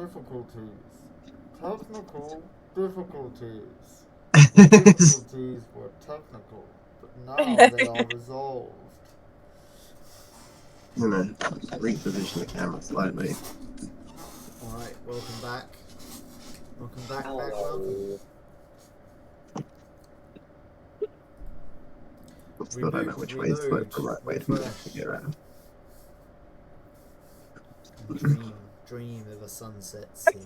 difficulties. Technical difficulties. The difficulties were technical, but now they are resolved. I'm gonna reposition the camera slightly. Alright, welcome back. Welcome. I still don't know which way is the right way to figure out. Dream of a sunset sea.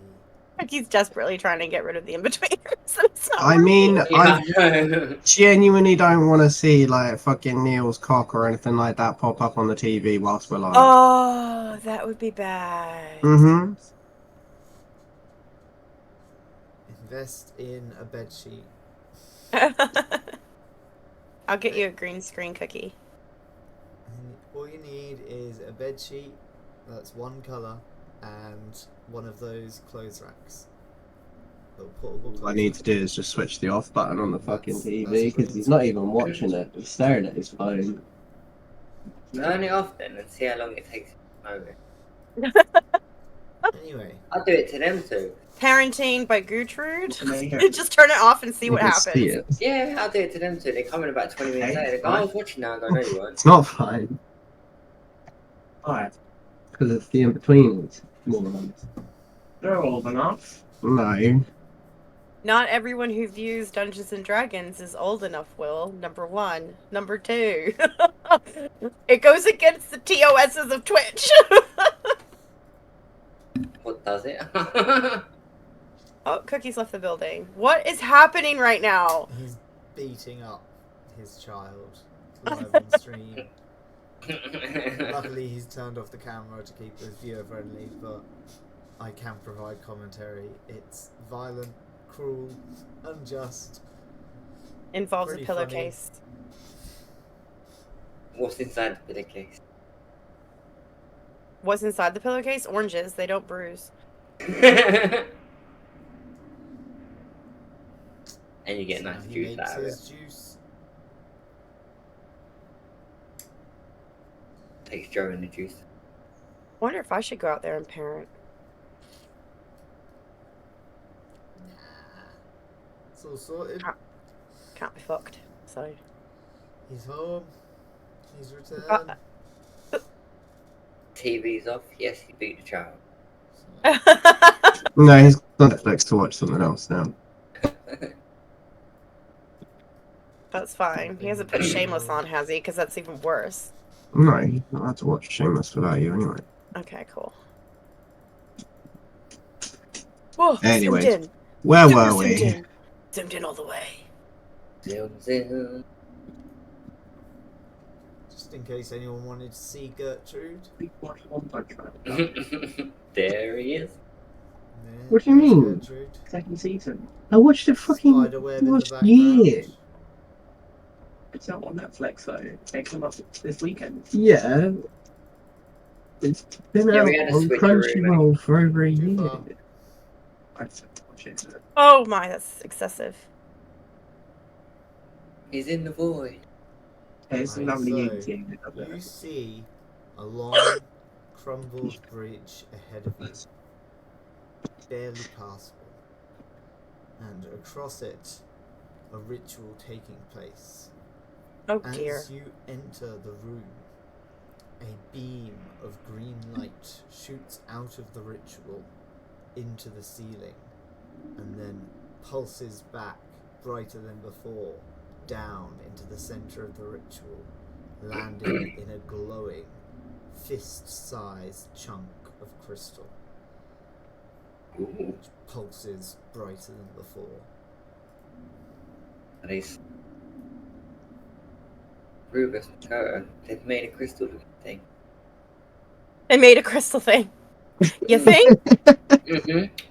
He's desperately trying to get rid of the in-betweeners. I mean, I genuinely don't want to see like fucking Neil's cock or anything like that pop up on the TV whilst we're live. Oh, that would be bad. Mm-hmm. Invest in a bedsheet. I'll get you a green screen cookie. All you need is a bedsheet that's one colour and one of those clothes racks. Portable clothes All I need to do is just switch the off button on the fucking TV because he's not even watching it. He's staring at his phone. Turn it off then and see how long it takes over. Anyway, I'll do it to them too. Parenting by Gertrude. Just turn it off and see what happens. Yeah, I'll do it to them too. They come in about 20 minutes later. They go, I was watching now. I go, no, you weren't. It's not fine. Why? Because it's the in-betweeners. They're old enough. No. Not everyone who views Dungeons and Dragons is old enough, Will. Number one. Number two. It goes against the TOSs of Twitch. What does it? Oh, Cookie's left the building. What is happening right now? he's beating up his child live on stream. Luckily, he's turned off the camera to keep this viewer friendly, but I can provide commentary. It's violent, cruel, unjust. Involves Pretty a pillowcase. What's inside the pillowcase? What's inside the pillowcase? Oranges. They don't bruise. And you get nice juice out of it. Juice. Takes Joe in the juice. I wonder if I should go out there and parent. Nah. It's all sorted. Can't be fucked. So. He's home. He's returned. TV's off. Yes, he beat the child. No, he's got Netflix to watch something else now. That's fine. He hasn't put Shameless on, has he? Because that's even worse. No, he's not allowed to watch Shameless without you anyway. Okay, cool. Whoa, Anyways, zoomed in. where Super were we? zoomed in. Zoomed in all the way. Zoom, zoom. Just in case anyone wanted to see Gertrude. There he is. Yeah, What do you mean? Gertrude. Second season. I watched it fucking Spiderweb in the last background. year. It's not on Netflix though. It came up this weekend. Yeah. It's been Yeah, out we had a on switcheroo, Crunchyroll for over a Too year. far. I just have to watch it. Oh my, that's excessive. He's in the void. It's a Right, lovely so eating. You see a long, crumbled bridge ahead of you, barely passable, and across it, a ritual taking place. Oh dear. As you enter the room, a beam of green light shoots out of the ritual into the ceiling, and then pulses back, brighter than before, down into the center of the ritual, landing in a glowing, fist-sized chunk of crystal, which pulses brighter than before. Nice. Rubus, they've made a crystal looking thing. They made a crystal thing. You think?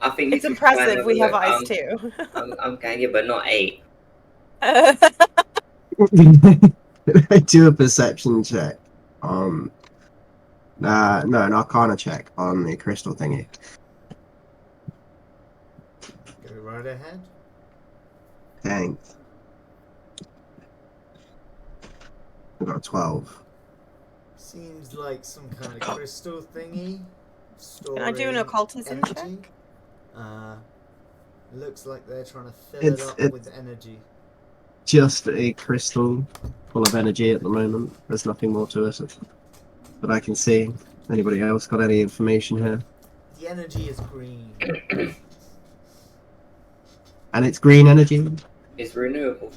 I think It's impressive. We have eyes too. I'm going to, but not 8. I do a perception check. No, an arcana check on the crystal thingy. Go right ahead. Thanks. I got 12. Seems like some kind of crystal thingy. Can I do an occultism check? Looks like they're trying to fill It's- it up with energy. Just a crystal full of energy at the moment. There's nothing more to it that I can see. Anybody else got any information here? The energy is green. And it's green energy. It's renewable.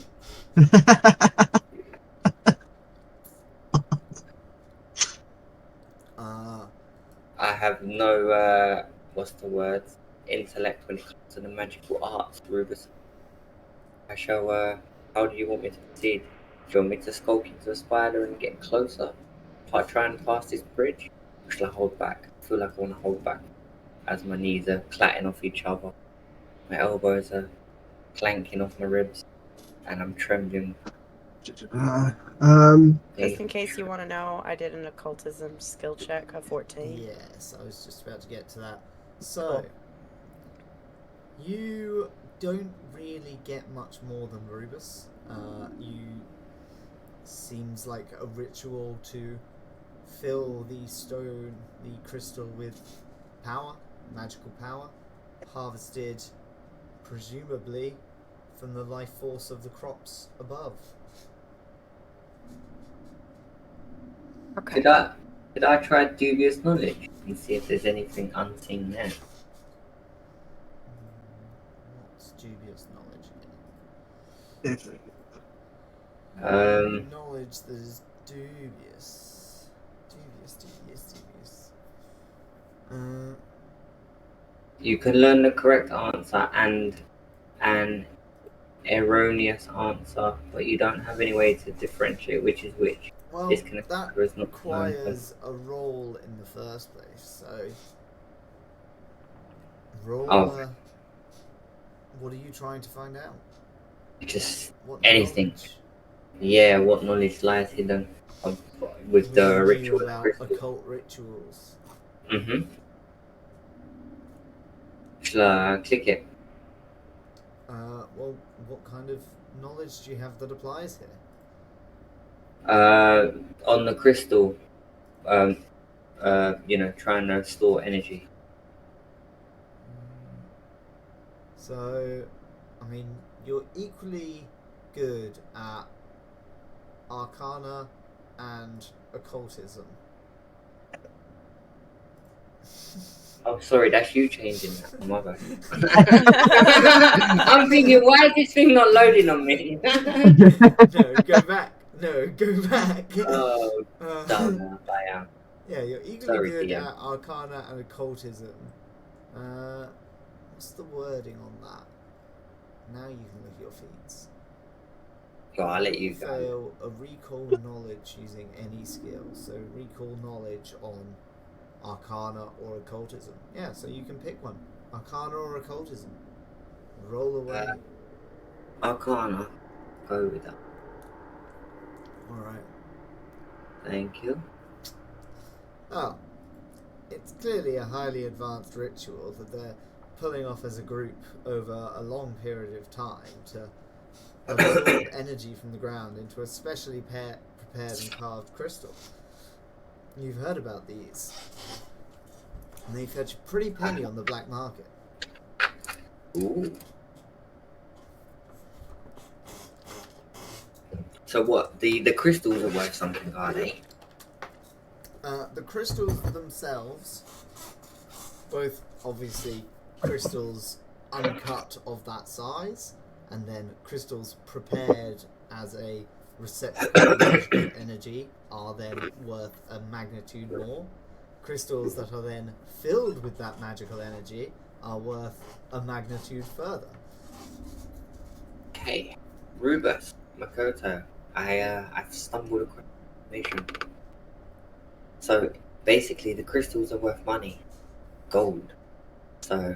I have no, what's the word? Intellect when it comes to the magical arts, Rubus. I shall, how do you want me to proceed? Do you want me to skulk into a spider and get closer? Try and pass this bridge? Or shall I hold back? I feel like I want to hold back as my knees are clatting off each other. My elbows are clanking off my ribs and I'm trembling. Just Hey, in case you want to know, I did an occultism skill check of 14. Yes, I was just about to get to that. So, you don't really get much more than Rubus. You seems like a ritual to fill the stone, the crystal with power, magical power, harvested presumably from the life force of the crops above. Okay. Did I try dubious knowledge and see if there's anything unseen there? What's dubious knowledge again? If- Knowledge that is dubious. Dubious. You can learn the correct answer and an erroneous answer, but you don't have any way to differentiate which is which. Well, This kind of that factor is not requires a roll in the first place, so roll. Oh. What are you trying to find out? Just What anything. knowledge? yeah, what knowledge lies hidden with the What do you know ritual about crystal. occult rituals. Shall I click it? Well, what kind of knowledge do you have that applies here? On the crystal, trying to store energy. So, I mean, you're equally good at arcana and occultism. Oh, sorry, that's you changing that. My bad. I'm thinking, why is this thing not loading on me? No, go back. Oh, Uh, dumb I am. yeah, you're equally Sorry, good DM. at arcana and occultism. What's the wording on that? Now you can look at your feeds. Well, I'll let you go. Fail a recall knowledge using any skill. So recall knowledge on arcana or occultism. Yeah, so you can pick one. Arcana or occultism. Roll away. Arcana. Go with that. Alright. Thank you. Oh. It's clearly a highly advanced ritual that they're pulling off as a group over a long period of time to absorb energy from the ground into a specially prepared and carved crystal. You've heard about these. And they fetch a pretty penny on the black market. Ooh. So what? The crystals are worth something, are they? The crystals themselves, both obviously crystals uncut of that size, and then crystals prepared as a receptacle of magical energy, are then worth a magnitude more. Crystals that are then filled with that magical energy are worth a magnitude further. Hey, Rubus, Makoto, I've stumbled across information. So basically, the crystals are worth money, gold. So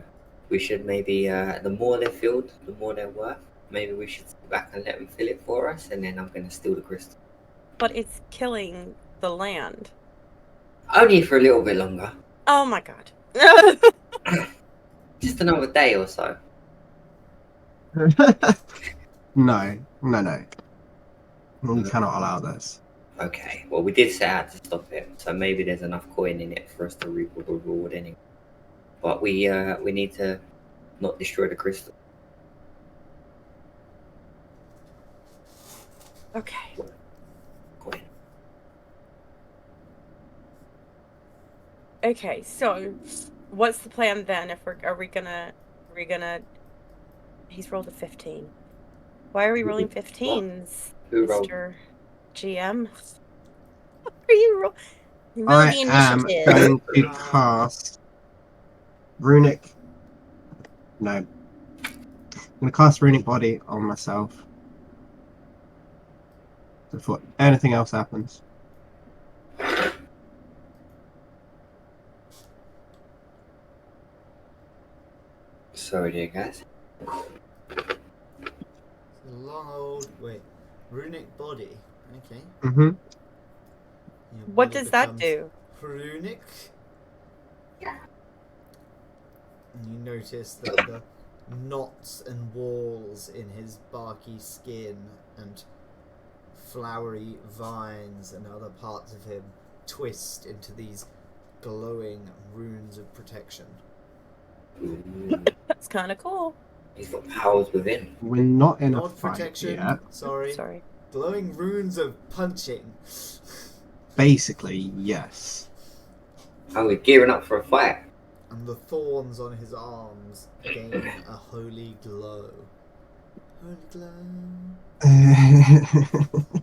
we should maybe, the more they're filled, the more they're worth. Maybe we should sit back and let them fill it for us, and then I'm gonna steal the crystal. But it's killing the land. Only for a little bit longer, Oh my god. just another day or so. No. We cannot allow this. Okay, well we did set out to stop it, so maybe there's enough coin in it for us to reap a reward anyway. But we need to not destroy the crystal. Okay. Go ahead. Okay, so what's the plan then? If are we gonna he's rolled a 15. Why are we rolling 15s, Who rolled? Mr. GM? Are you roll I the am initiative? going to cast Runic. No. I'm going to cast Runic Body on myself before anything else happens. Sorry, dear guys. The long old runic body. Okay. Mm-hmm. Your What body does that becomes do? Runic. Yeah. And you notice that the knots and whorls in his barky skin and flowery vines and other parts of him twist into these glowing runes of protection. Ooh, That's kind of cool. he's got powers within. We're not in a Not fight protection, yet. sorry. Glowing runes of punching. Basically, yes. How are we gearing up for a fight? And the thorns on his arms gain a holy glow. Holy glow.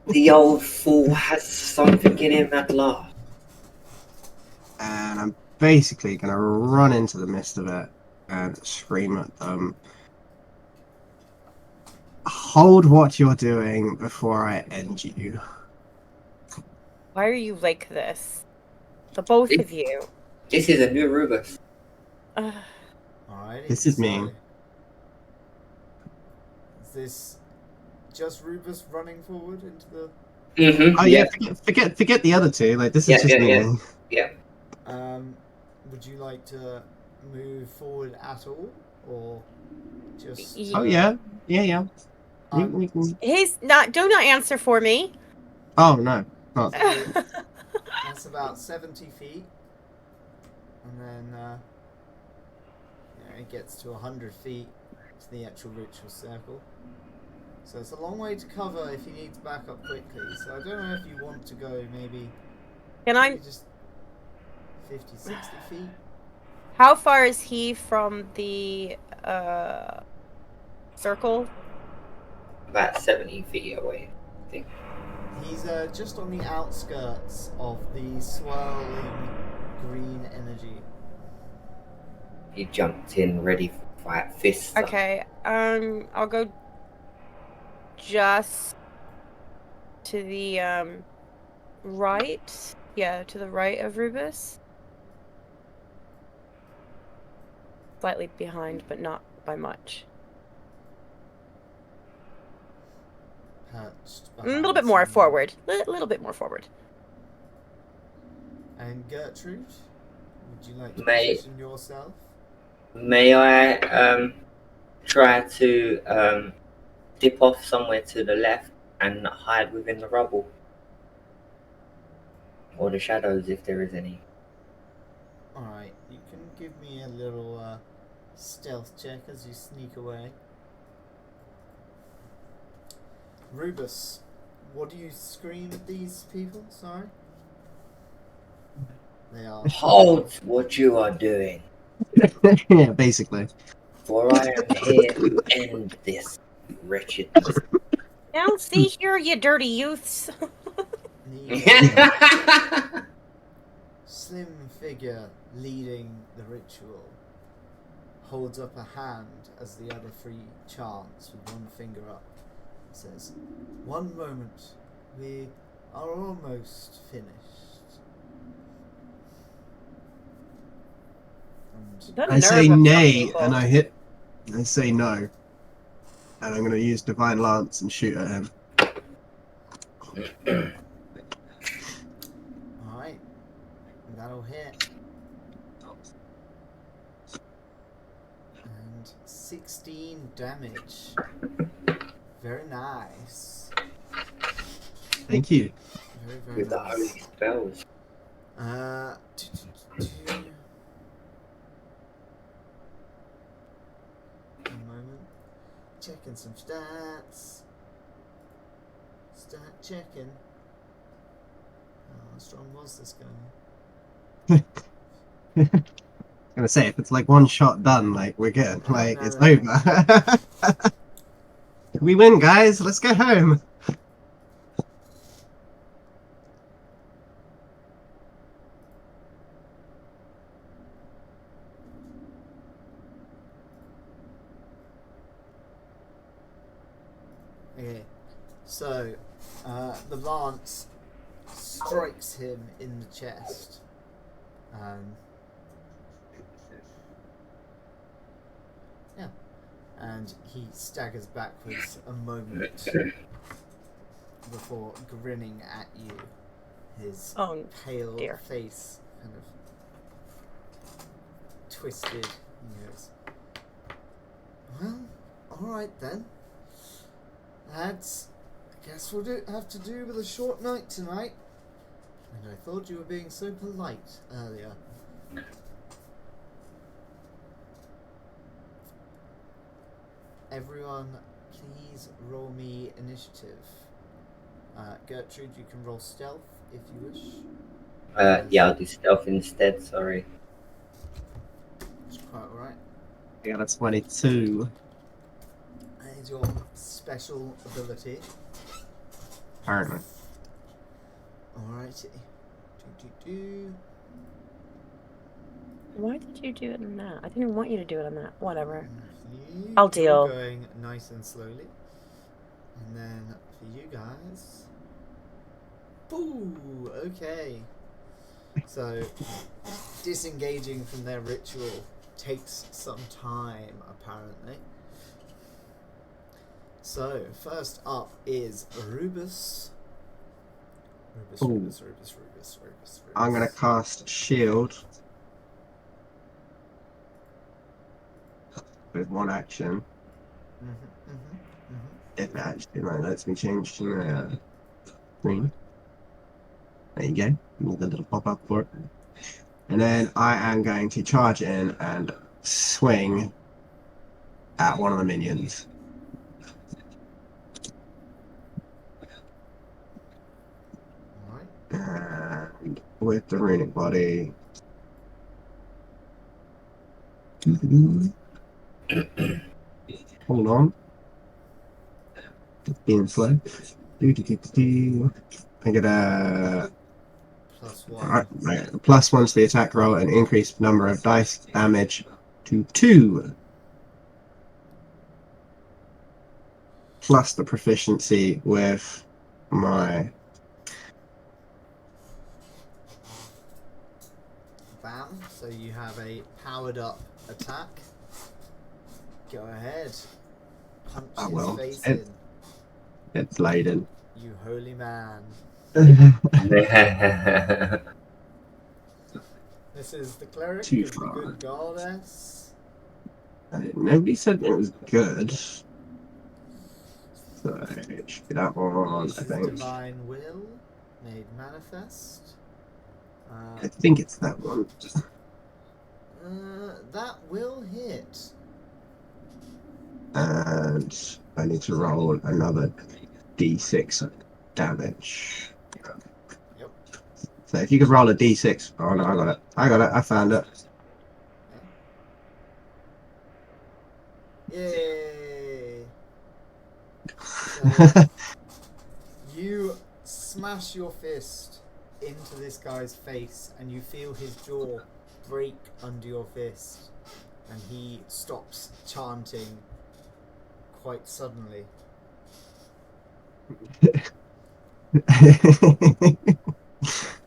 The old fool has something in him at last. And I'm basically going to run into the midst of it and scream at them. Hold what you're doing before I end you. Why are you like this? The both of you. This is a new Rubus. Alrighty. This is me. Is this just Rubus running forward into the... Mm-hmm. Oh yeah, forget the other two. Like this is just me. Yeah. Would you like to move forward at all, or just? Oh yeah. Um, He's not. Do not answer for me. Oh no. Not. so that's about 70 feet, and then it gets to 100 feet to the actual ritual circle. So it's a long way to cover if you need to back up quickly. So I don't know if you want to go maybe just 50, 60 feet. How far is he from the circle? About 70 feet away, I think. He's just on the outskirts of the swirling green energy. He jumped in, ready for fight, fists up. Okay. I'll go just to the right. Yeah, to the right of Rubus. Slightly behind, but not by much. Perched A little behind bit more someone. forward. A little bit more forward. And Gertrude, would you like to May- position yourself? May I try to dip off somewhere to the left and hide within the rubble? Or the shadows, if there is any. Alright, you can give me a little stealth check as you sneak away. Rubus, what do you scream at these people? Sorry? They are... Hold what you are doing, Yeah, basically. for I am here to end this wretchedness. Now, see here, you dirty youths. the slim figure leading the ritual holds up a hand as the other three chants with one finger up. Says, "One moment, we are almost finished." And I say nay, and I say no. And I'm going to use Divine Lance and shoot at him. alright, that'll hit. And 16 damage. Very nice. Thank you. Very, very With the holy nice. spells. Checking some stats. Stat checking. How strong was this guy? I'm gonna say, if it's like one shot done, like we're good. Oh, Like no, it's no, no. over. We win, guys. Let's go home. Okay, so the lance strikes him in the chest. Yeah, and he staggers backwards a moment before grinning at you. His Oh, pale dear. face kind of twisted. He goes, "Well, all right then. Lads, I guess we'll have to do with a short night tonight. And I thought you were being so polite earlier." Everyone, please roll me initiative. Gertrude, you can roll stealth if you wish. Yeah, I'll do stealth instead, sorry. That's quite alright. I got a 22. That is your special ability. Apparently. Alrighty. Do. Why did you do it on that? I didn't want you to do it on that. Whatever. You, I'll you're deal. going nice and slowly. And then for you guys. Ooh, okay. So, disengaging from their ritual takes some time, apparently. So, first up is Rubus. Rubus. I'm gonna cast Shield with one action. If it actually lets me change to green. There you go. Need a little pop up for it. And then I am going to charge in and swing at one of the minions. Alright. And with the runic body. Hold on. Being slow. I get a +1. right, +1 to the attack roll and increased number of dice damage to 2. Plus the proficiency with my Bam. So you have a powered up attack. Go ahead. Punch I his will. face It- in. it's laden. You holy man. This is the cleric Too of the far. good goddess. Nobody said it was good. So it should be that one, This I is think. divine will made manifest. I think it's that one. That will hit. And I need to roll another d6 damage. Yep. So if you could roll a d6. Oh no, I got it. I found it. Yay! So you smash your fist into this guy's face, and you feel his jaw break under your fist, and he stops chanting quite suddenly.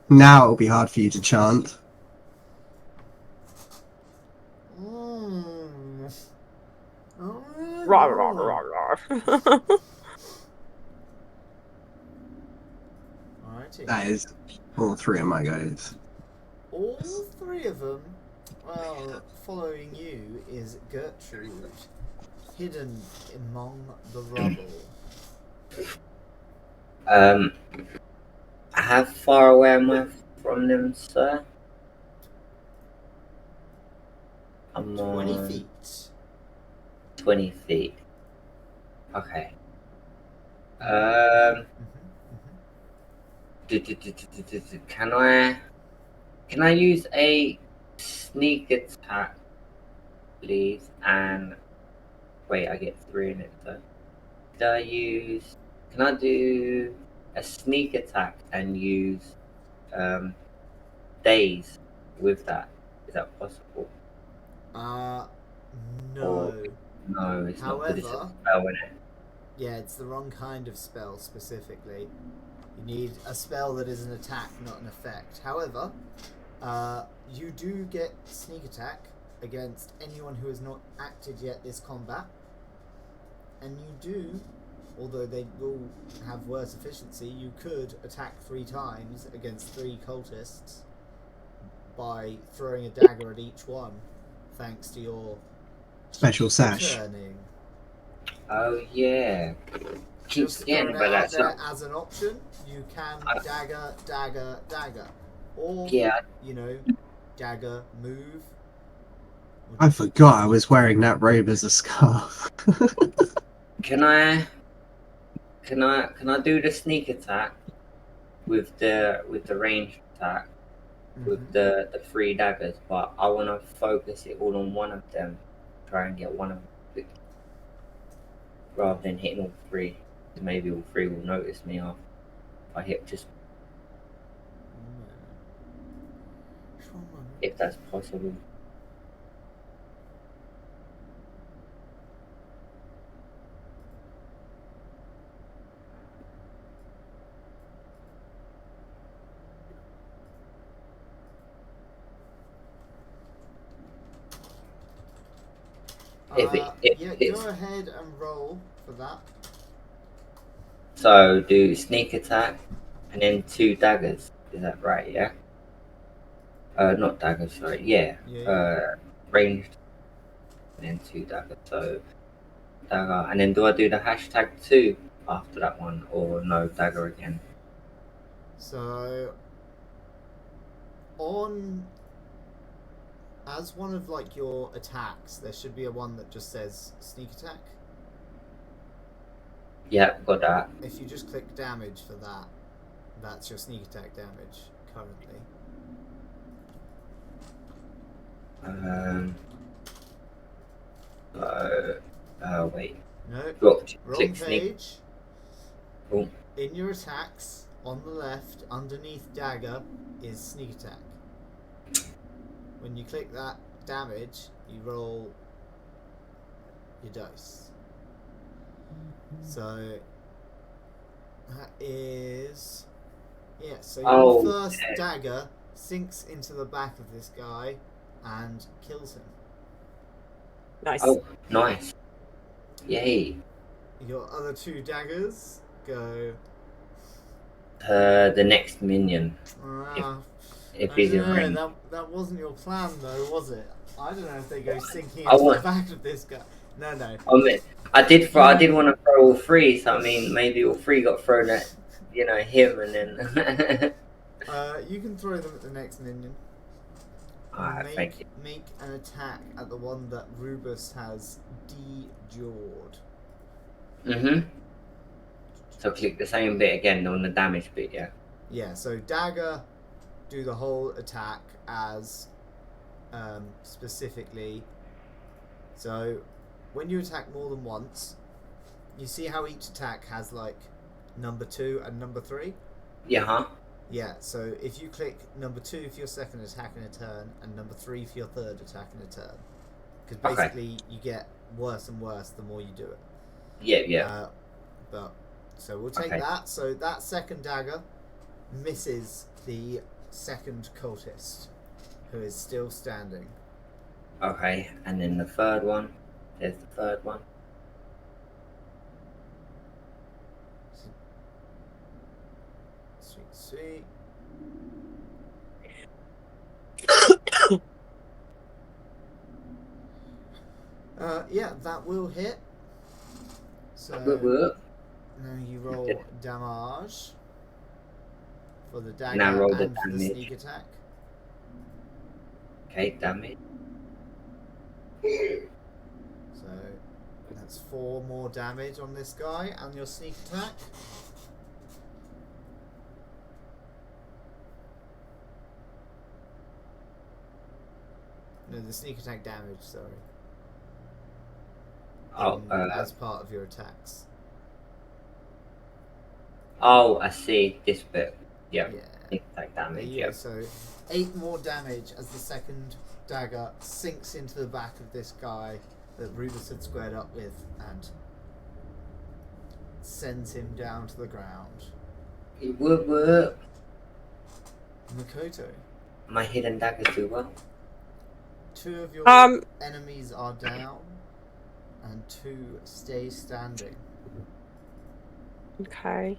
Now it'll be hard for you to chant. Rah, rah, rah, rah. Alrighty. That is all 3 of my guys. All 3 of them. Well, following you is Gertrude, hidden among the rubble. How far away am I from them, sir? I'm 20 on feet. 20 feet. Okay. Mhm, mhm. Can I use a sneak attack, please? And wait, I get 3 in it. So did I use? Can I do a sneak attack and use daze with that? Is that possible? Uh, Or no. no, it's not because it's a However, spell in it. yeah, it's the wrong kind of spell specifically. You need a spell that is an attack, not an effect. However, you do get sneak attack against anyone who has not acted yet this combat. And you do, although they will have worse efficiency, you could attack 3 times against 3 cultists by throwing a dagger at each one, thanks to your Special sash. turning. Oh yeah. Keep Just forgetting throwing it about out that. there So, as an option, you can dagger, dagger, dagger. Or, yeah. you know, dagger, move. I forgot I was wearing that robe as a scarf. Can I do the sneak attack with the ranged attack with the 3 daggers, but I want to focus it all on one of them, try and get one of them quick, rather than hitting all 3. Maybe all 3 will notice me after I hit just if that's possible. Yeah, It's go ahead and roll for that. so do sneak attack and then 2 daggers. Is that right? Yeah. Not daggers. Sorry. Yeah. Yeah. Ranged and then 2 daggers. So dagger, and then do I do the hashtag 2 after that one, or no dagger again? So, as one of like your attacks, there should be a one that just says sneak attack. Yeah, got that. If you just click damage for that, that's your sneak attack damage currently. Wait. No, Dropped. wrong Click sneak. page. Oh. In your attacks, on the left, underneath dagger, is sneak attack. When you click that damage, you roll your dice. So that is so your first dagger sinks into the back of this guy and kills him. Nice. Oh, nice. Yay. Your other 2 daggers go The next minion. If I he's don't in know, range. that wasn't your plan though, was it? I don't know if they go sinking into the back of this guy. No. I mean, I did want to throw all 3, so I mean, maybe all 3 got thrown at, him, and then. You can throw them at the next minion. Alright, thank you. Make an attack at the one that Rubus has de-jawed. So click the same bit again on the damage bit, yeah? Yeah, so dagger, do the whole attack as specifically. So when you attack more than once, you see how each attack has like number 2 and number 3? Yeah, Yeah, so if you click number 2 for your second attack in a turn and number 3 for your third attack in a turn, because basically you get worse and worse the more you do it. Yeah. So we'll take that. So that second dagger misses the second cultist, who is still standing. Okay, and then the third one. There's the third one. Sweet. Yeah, that will hit. So now you roll damage for the dagger and for the sneak attack. Okay, damage. So that's That's 4 more damage on this guy, and your sneak attack. No, the sneak attack damage, sorry. Oh, As part of your attacks. oh, I see this bit. Yep. Yeah. Like There damage. you go. Yep. So 8 more damage as the second dagger sinks into the back of this guy that Rubus had squared up with and sends him down to the ground. Whoop. Makoto, My hidden daggers do well. 2 of your enemies are down and 2 stay standing. Okay.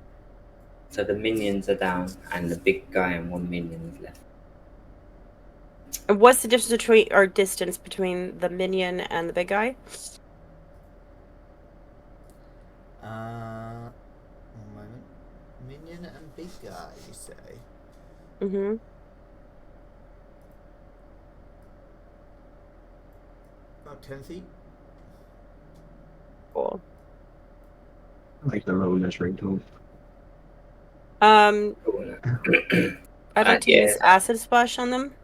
So the minions are down, and the big guy and 1 minion is left. And what's the distance between the minion and the big guy? 1 moment. Minion and big guy, you say? Mm-hmm. About 10 feet. Cool. I like the roll measuring tool. I'd like to Yeah. use acid splash on them.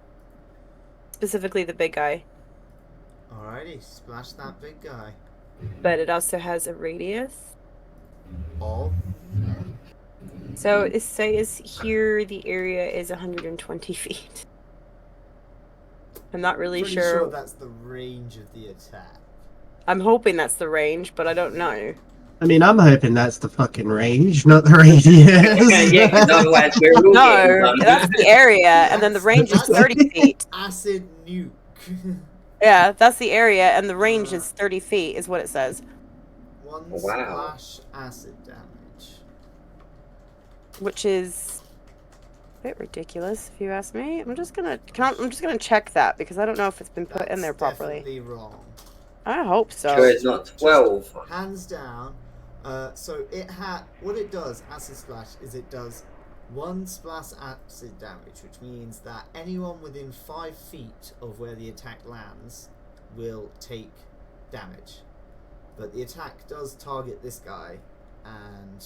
Specifically the big guy. Alrighty, splash that big guy. But it also has a radius. Of? So it says here the area is 120 feet. I'm not really Pretty sure that's the range of the attack. I'm hoping that's the range, but I don't know. I mean, I'm hoping that's the fucking range, not the radius. Yeah, because otherwise we're all getting No, done. that's the area, and then the range is That's- 30 feet. Acid nuke. Yeah, that's the area, and the range is 30 feet, is what it says. 1 Wow. splash acid damage. Which is a bit ridiculous, if you ask me. I'm just gonna check that because I don't know if it's been put in there properly. Definitely wrong. I hope so. Sure, it's not 12. Hands down. So what it does, acid splash, is it does 1 splash acid damage, which means that anyone within 5 feet of where the attack lands will take damage. But the attack does target this guy, and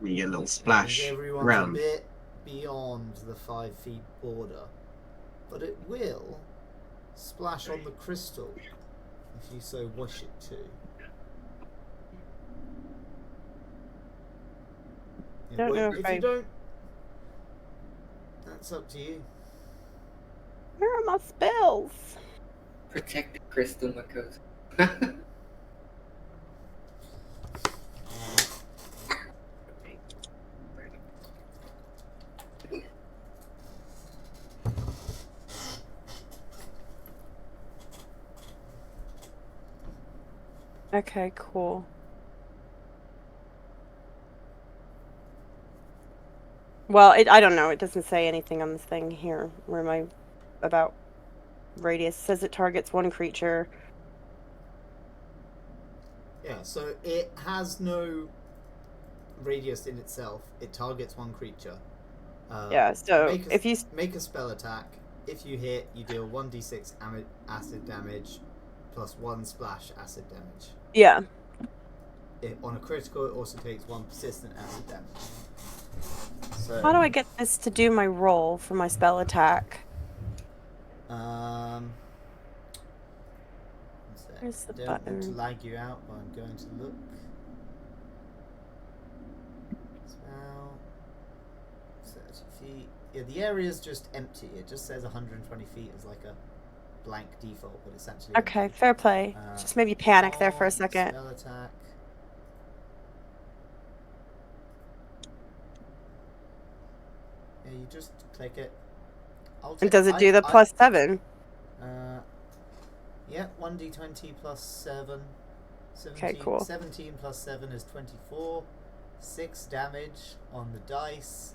You get a little splash everyone's around. a bit beyond the 5 feet border. But it will splash on the crystal, if you so wish it to. Don't know if if I- you don't, that's up to you. Where are my spells? Protect the crystal, Makoto. Okay, cool. Well, I don't know. It doesn't say anything on this thing here. Where am I about radius? It says it targets 1 creature. Yeah, so it has no radius in itself. It targets 1 creature. Yeah, so if you make a spell attack, if you hit, you deal 1d6 acid damage plus 1 splash acid damage. yeah. On a critical, it also takes 1 persistent acid damage. So, How do I get this to do my roll for my spell attack? One sec. Where's the Don't want to button? lag you out, but I'm going to look. Spell 30 feet. Yeah, the area's just empty. It just says 120 feet as like a blank default, but it's actually Okay, empty. fair play. Just maybe panic there for a On second. Spell attack. Yeah, you just click it. And does it do the plus 7? Yeah, 1d20 plus 7. 17, Okay, cool. 17 plus 7 is 24. 6 damage on the dice.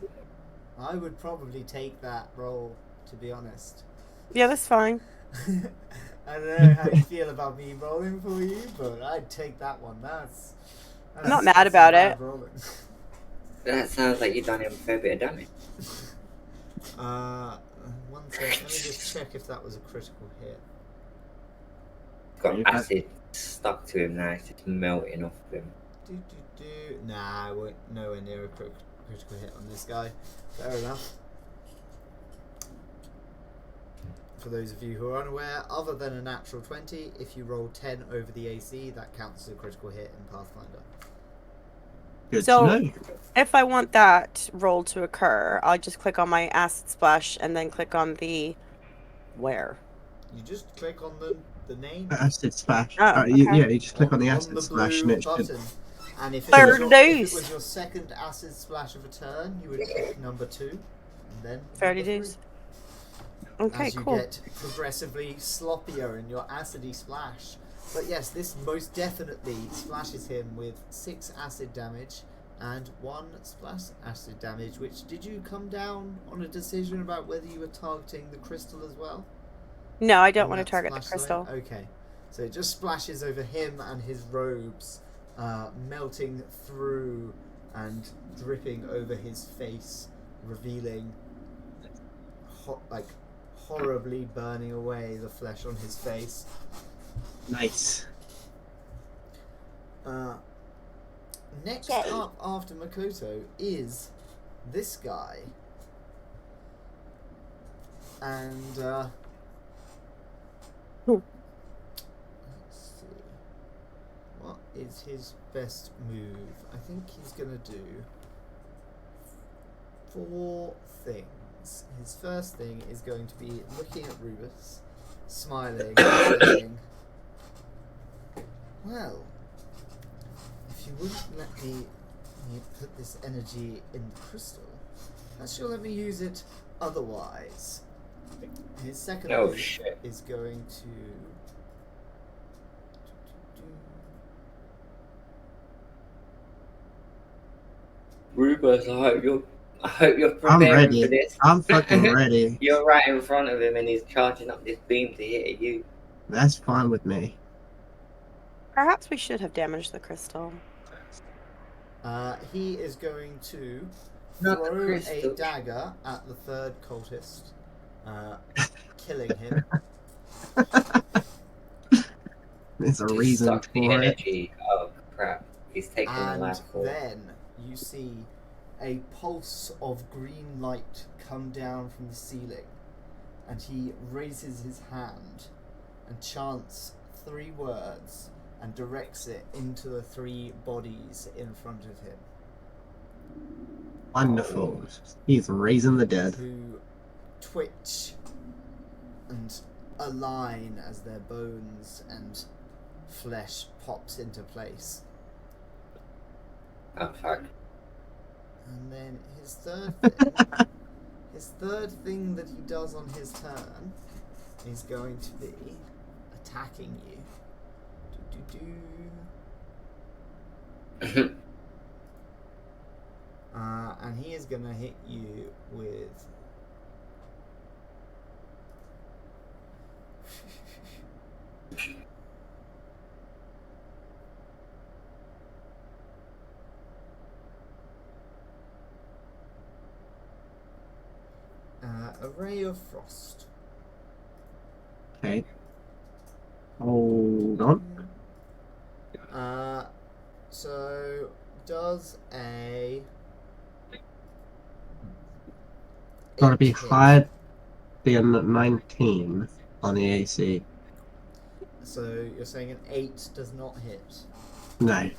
I would probably take that roll, to be honest. Yeah, that's fine. I don't know how you feel about me rolling for you, but I'd take that one. I'm not mad about bad it. rolling. That sounds like you've done him a fair bit of damage. 1 sec. Let me just check if that was a critical hit. got Yeah. acid stuck to him now. It's just melting off of him. Nah, we're nowhere near a critical hit on this guy. Fair enough. For those of you who are unaware, other than a natural 20, if you roll 10 over the AC, that counts as a critical hit in Pathfinder. Good So- to know. If I want that roll to occur, I'll just click on my acid splash and then click on the where. You just click on the name Acid splash. Oh, okay. Yeah, you just click on the on acid the splash blue and it should. button. And if Third it, was your, if it dose. was your second acid splash of a turn, you would click number 2, and then 30 number 3. days. Okay, As you cool. get progressively sloppier in your acidy splash. But yes, this most definitely splashes him with 6 acid damage and 1 splash acid damage. Which, did you come down on a decision about whether you were targeting the crystal as well? No, I don't On want to that target the splash crystal. zone? Okay, so it just splashes over him and his robes, melting through and dripping over his face, revealing horribly burning away the flesh on his face. Nice. Next Okay. up after Makoto is this guy. And let's see. What is his best move? I think he's gonna do 4 things. His first thing is going to be looking at Rubus, smiling and saying, well, if you wouldn't let me put this energy in the crystal, perhaps you'll let me use it otherwise. His second Oh, move shit. is going to... Rubus, I hope you're I'm preparing ready. for this. I'm fucking ready. You're right in front of him and he's charging up this beam to hit at you. That's fine with me. Perhaps we should have damaged the crystal. He is going to Not the throw a crystal. dagger at the third cultist, killing him. There's a To reason suck the for it. energy. Oh crap. He's taking the And life force. then you see a pulse of green light come down from the ceiling, and he raises his hand and chants 3 words and directs it into the 3 bodies in front of him, Wonderful. He's raising the dead. who twitch and align as their bones and flesh pops into place. Oh fuck. And then his third thing that he does on his turn is going to be attacking you. And he is going to hit you with... a ray of frost. Okay. Hold on. So does a... Gotta be 8 hit. higher than 19 on the AC. So you're saying an 8 does not hit. No.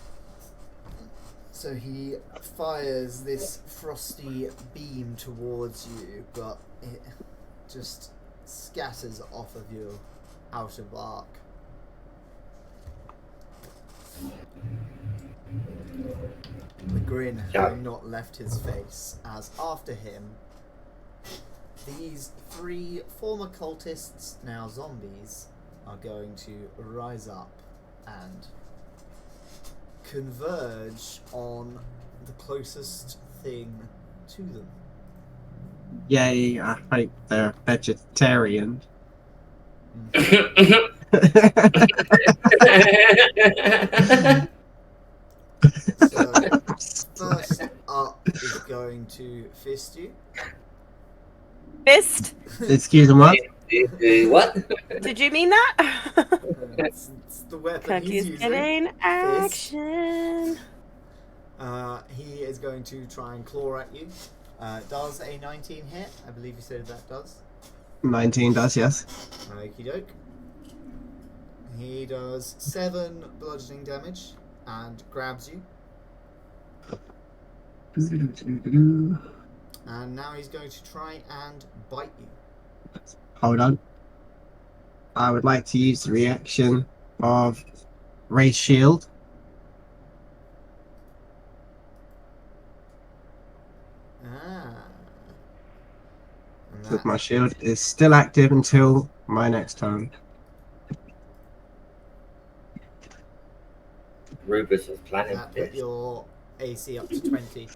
So he fires this frosty beam towards you, but it just scatters off of your outer bark. The grin having not left his face, as after him, these 3 former cultists, now zombies, are going to rise up and converge on the closest thing to them. Yay, I hope they're vegetarian. So, first up is going to fist you. Fist? Excuse me, what? What? Did you mean that? It's the weapon Cookie he's is using. getting Fist. action. He is going to try and claw at you. Does a 19 hit? I believe you said that does. 19 does, yes. Okie doke. He does 7 bludgeoning damage and grabs you. And now he's going to try and bite you. Hold on. I would like to use the reaction of Raise Shield. Ah. And Because that, my shield is still active until my next turn. Rubus was planning that for put this. your AC up to 20.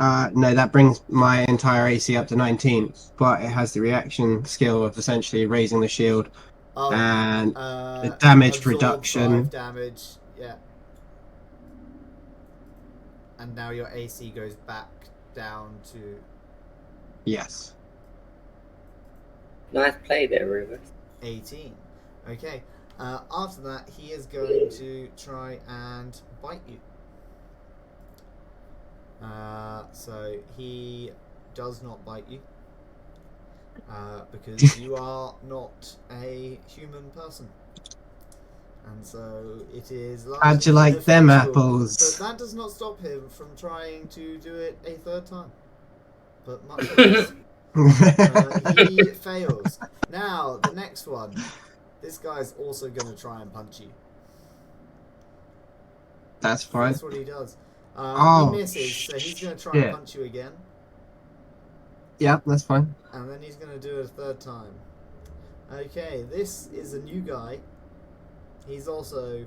No, that brings my entire AC up to 19, but it has the reaction skill of essentially raising the shield Oh, and the damage absorb reduction. 5 damage. Yeah. And now your AC goes back down to Yes. Nice play there, Rubus. 18. Okay. After that, he is going to try and bite you. So he does not bite you. Because you are not a human person. And so it is How'd you largely like them ineffectual. apples? But that does not stop him from trying to do it a third time. But much less. He fails. Now, the next one. This guy's also going to try and punch you. That's So fine. that's what he does. Oh, he misses, so he's going to try and shit. punch you again. Yeah, that's fine. And then he's going to do it a third time. Okay, this is a new guy. He's also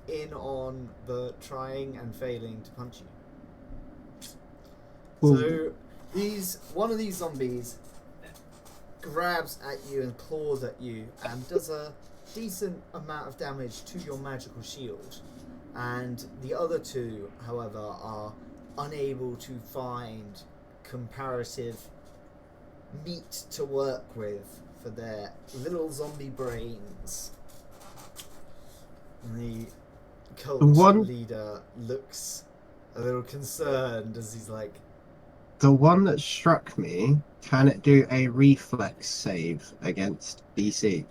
in on the trying and failing to punch you. Ooh. So one of these zombies grabs at you and claws at you and does a decent amount of damage to your magical shield. And the other two, however, are unable to find comparative meat to work with for their little zombie brains. And the cult leader looks a little concerned as he's like, The one that struck me, can it do a reflex save against DC?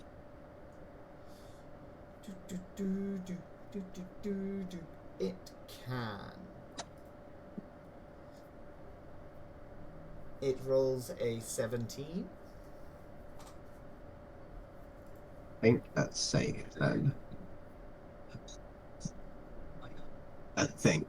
It can. It rolls a 17. I think that's safe then. I think.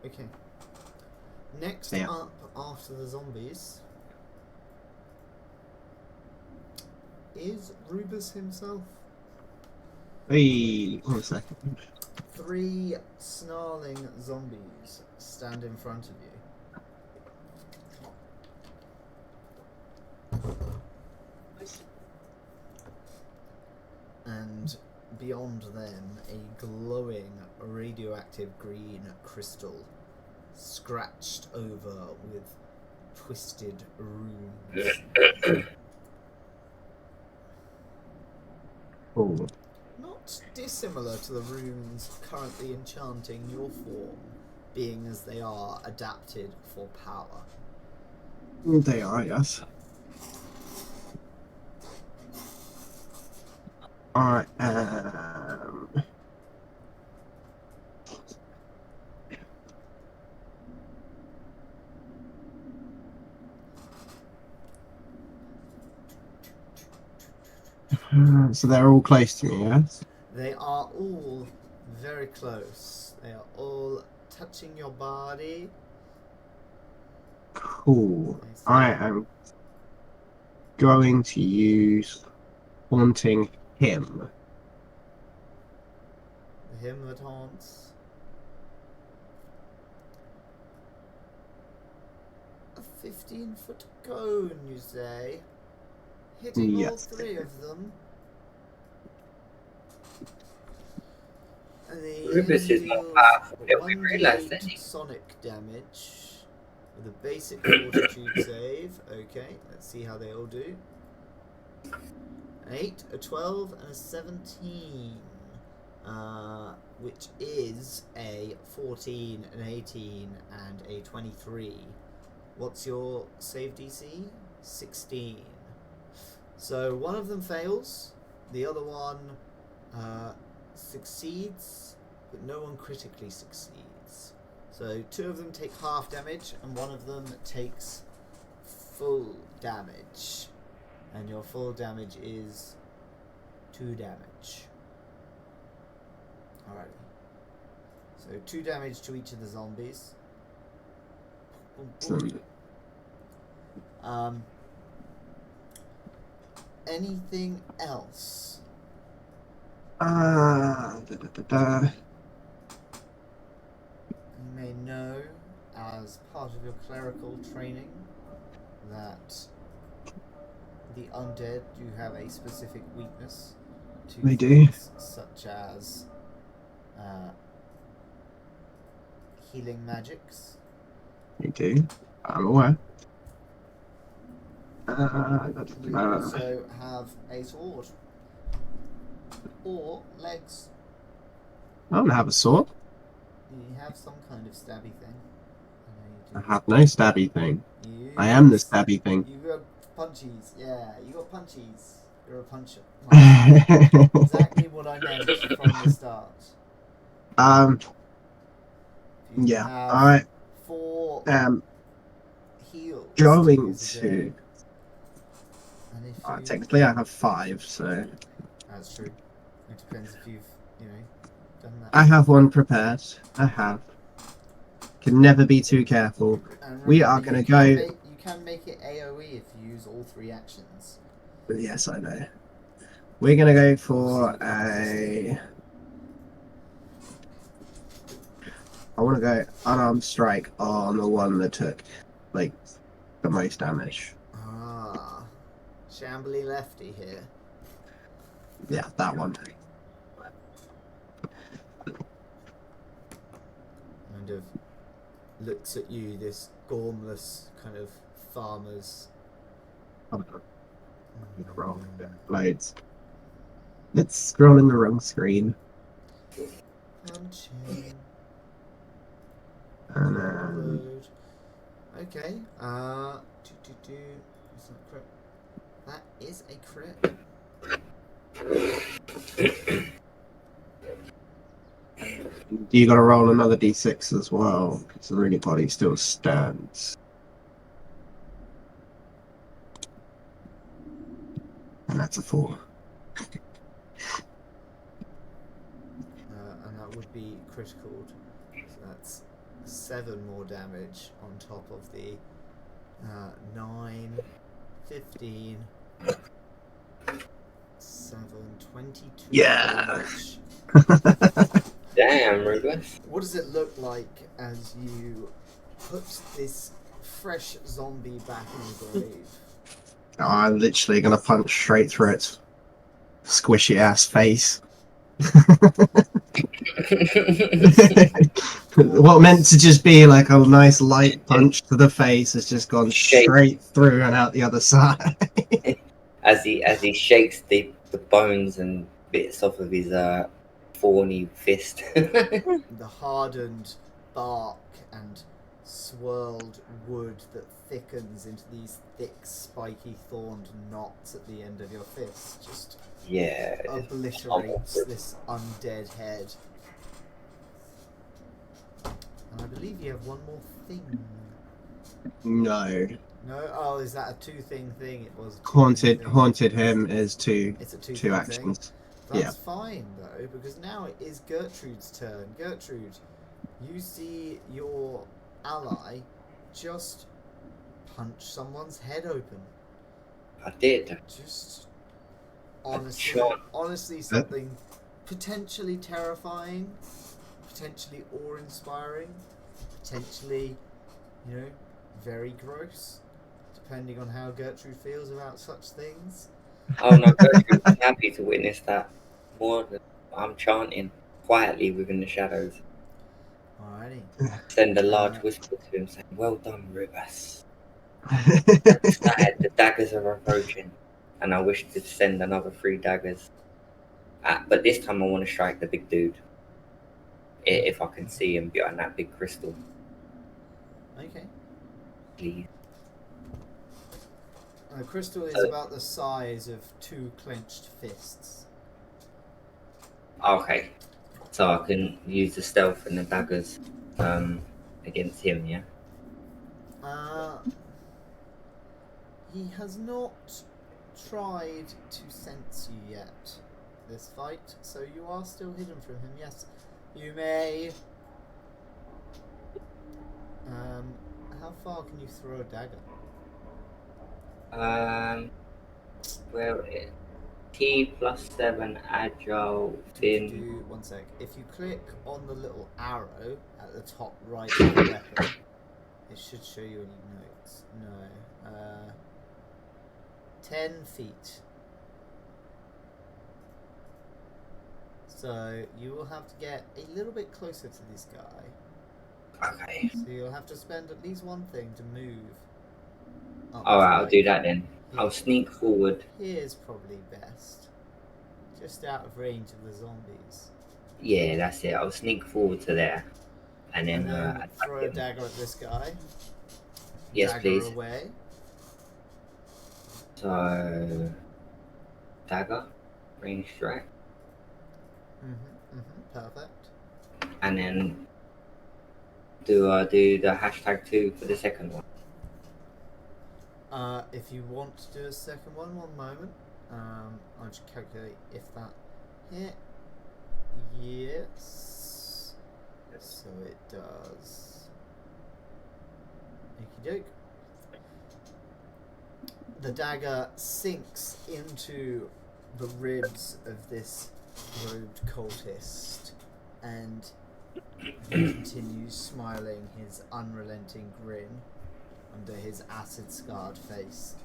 Okay. Next Yeah. up after the zombies is Rubus himself. Hey, 1 second. 3 snarling zombies stand in front of you. And beyond them, a glowing radioactive green crystal scratched over with twisted runes. Oh. Not dissimilar to the runes currently enchanting your form, being as they are adapted for power. They are, yes. I am. So they're all close to me, yes? They are all very close. They are all touching your body. Cool. I am going to use Haunting Him. The hymn that haunts. A 15-foot cone, you say? Hitting all Yes. 3 of them. The Rubus enemy is more deals powerful than we realised, 1d8 isn't he? sonic damage with a basic fortitude save. Okay, let's see how they all do. An 8, a 12, and a 17. Which is a 14, an 18, and a 23. What's your save DC? 16. So one of them fails, the other one succeeds, but no one critically succeeds. So two of them take half damage, and one of them takes full damage. And your full damage is 2 damage. Alrighty. So 2 damage to each of the zombies. Boom, boom. Anything else? You You may know, as part of your clerical training, that the undead do have a specific weakness to They do. things such as healing magics. do. I'm aware. You also have a sword or legs. I don't have a sword. You have some kind of stabby thing. I have no stabby thing. You I am the stabby thing. You got punchies. Yeah, you got punchies. You're a puncher. Exactly what I meant from the start. You Yeah, have I 4 am heals going use a to. day. And if you... Technically, I have 5, so That's true. It depends if you've, done that. I have one prepared. I have. Can never be too careful. And We remember, are going to you go. can make it AoE if you use all 3 actions. Yes, I know. We're going to go for a. I want to go unarmed strike on the one that took, like, the most damage. Ah, shambly lefty here. Yeah, that one. Kind of looks at you, this gormless kind of farmer's. Wrong. Loads. Let's scroll in the wrong screen. Punching. And Load. Okay. Is that crit? That is a crit. you got to roll another d6 as well, because the really body still stands. And that's a 4. And that would be critical. So that's 7 more damage on top of the 9, 15, 7, 22 Yeah. damage. Damn, Rubus. What does it look like as you put this fresh zombie back in the grave? I'm literally going to punch straight through its squishy ass face. What meant to just be like a nice light punch to the face has just gone straight through and out the other side. as he shakes the bones and bits off of his thorny fist. The hardened bark and swirled wood that thickens into these thick, spiky, thorned knots at the end of your fist just obliterates this undead head. And I believe you have one more thing. No. No? Oh, is that a 2-thing thing? It was a 2-thing thing. Haunted him is It's a 2-thing two actions. Thing. That's fine, though, because now it is Gertrude's turn. Gertrude, you see your ally just punch someone's head open. I did. Just honestly something potentially terrifying, potentially awe-inspiring, potentially, very gross, depending on how Gertrude feels about such things. Oh no, Gertrude's happy to witness that more than I'm chanting. quietly within the shadows. Alrighty. Send a large Uh, whisper to him saying, "Well done, Rubus. Outside, the daggers are approaching." And I wish to send another 3 daggers. But this time I want to strike the big dude. If I can see him behind that big crystal. Okay. Please. The crystal is about the size of 2 clenched fists. Okay. So I can use the stealth and the daggers against him, yeah? He has not tried to sense you yet, this fight, so you are still hidden from him. Yes, you may. How far can you throw a dagger? Well, T+7 agile thin. Do one sec. If you click on the little arrow at the top right of the weapon, it should show you any notes. No. 10 feet. So you will have to get a little bit closer to this guy. Okay. So you'll have to spend at least one thing to move. Alright, I'll do that then. I'll sneak forward. Here's probably best. Just out of range of the zombies. Yeah, that's it. I'll sneak forward to there. And then, throw a dagger at this guy. Yes, dagger please. Away. So, dagger, range strike. Perfect. And then, do I do the #2 for the second one? If you want to do a second one moment. I'll just calculate if that hit. Yes. So it does. Okie doke. The dagger sinks into the ribs of this robed cultist, and he continues smiling his unrelenting grin under his acid-scarred face.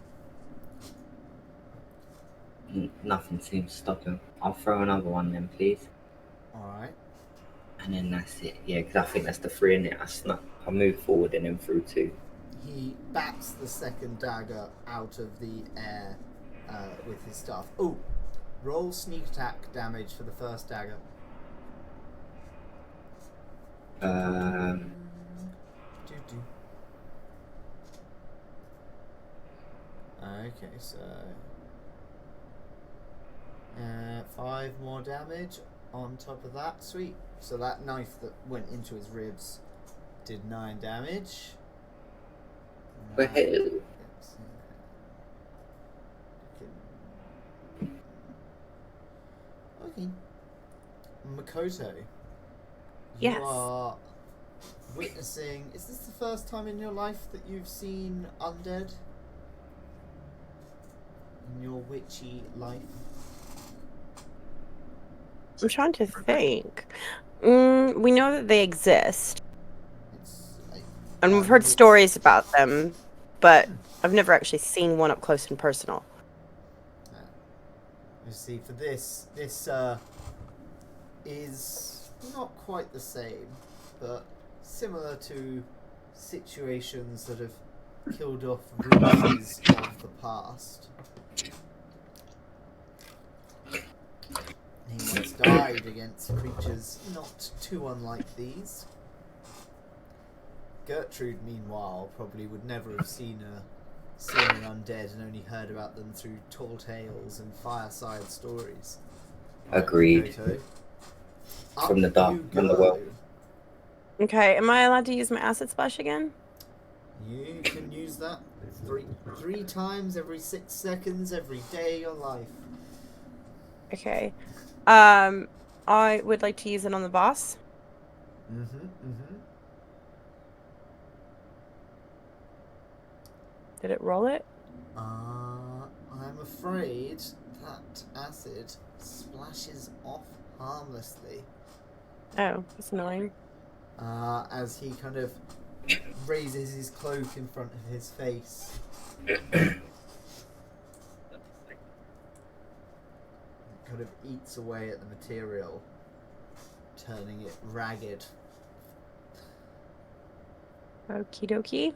Nothing seems to stop him. I'll throw another one then, please. Alright. And then that's it. Yeah, because I think that's the 3 in it. I move forward and then through 2. He bats the second dagger out of the air with his staff. Oh! Roll sneak attack damage for the first dagger. Okay, so 5 more damage on top of that. Sweet. So that knife that went into his ribs did 9 damage. Well. Okay. Makoto, Yes. you are witnessing. Is this the first time in your life that you've seen undead? In your witchy life? I'm trying to think. We know that they exist, It's like, and we've heard stories about them, but I've never actually seen one up close and personal. You see, for this is not quite the same, but similar to situations that have killed off Rubies of the past. He once died against creatures not too unlike these. Gertrude, meanwhile, probably would never have seen an undead and only heard about them through tall tales and fireside stories. Agreed. From the dark, from the world. Okay, am I allowed to use my acid splash again? You can use that three times every 6 seconds, every day of your life. Okay. I would like to use it on the boss. Did it roll it? I'm afraid that acid splashes off harmlessly. Oh, that's annoying. As he kind of raises his cloak in front of his face. Kind of eats away at the material. turning it ragged. Okie dokie.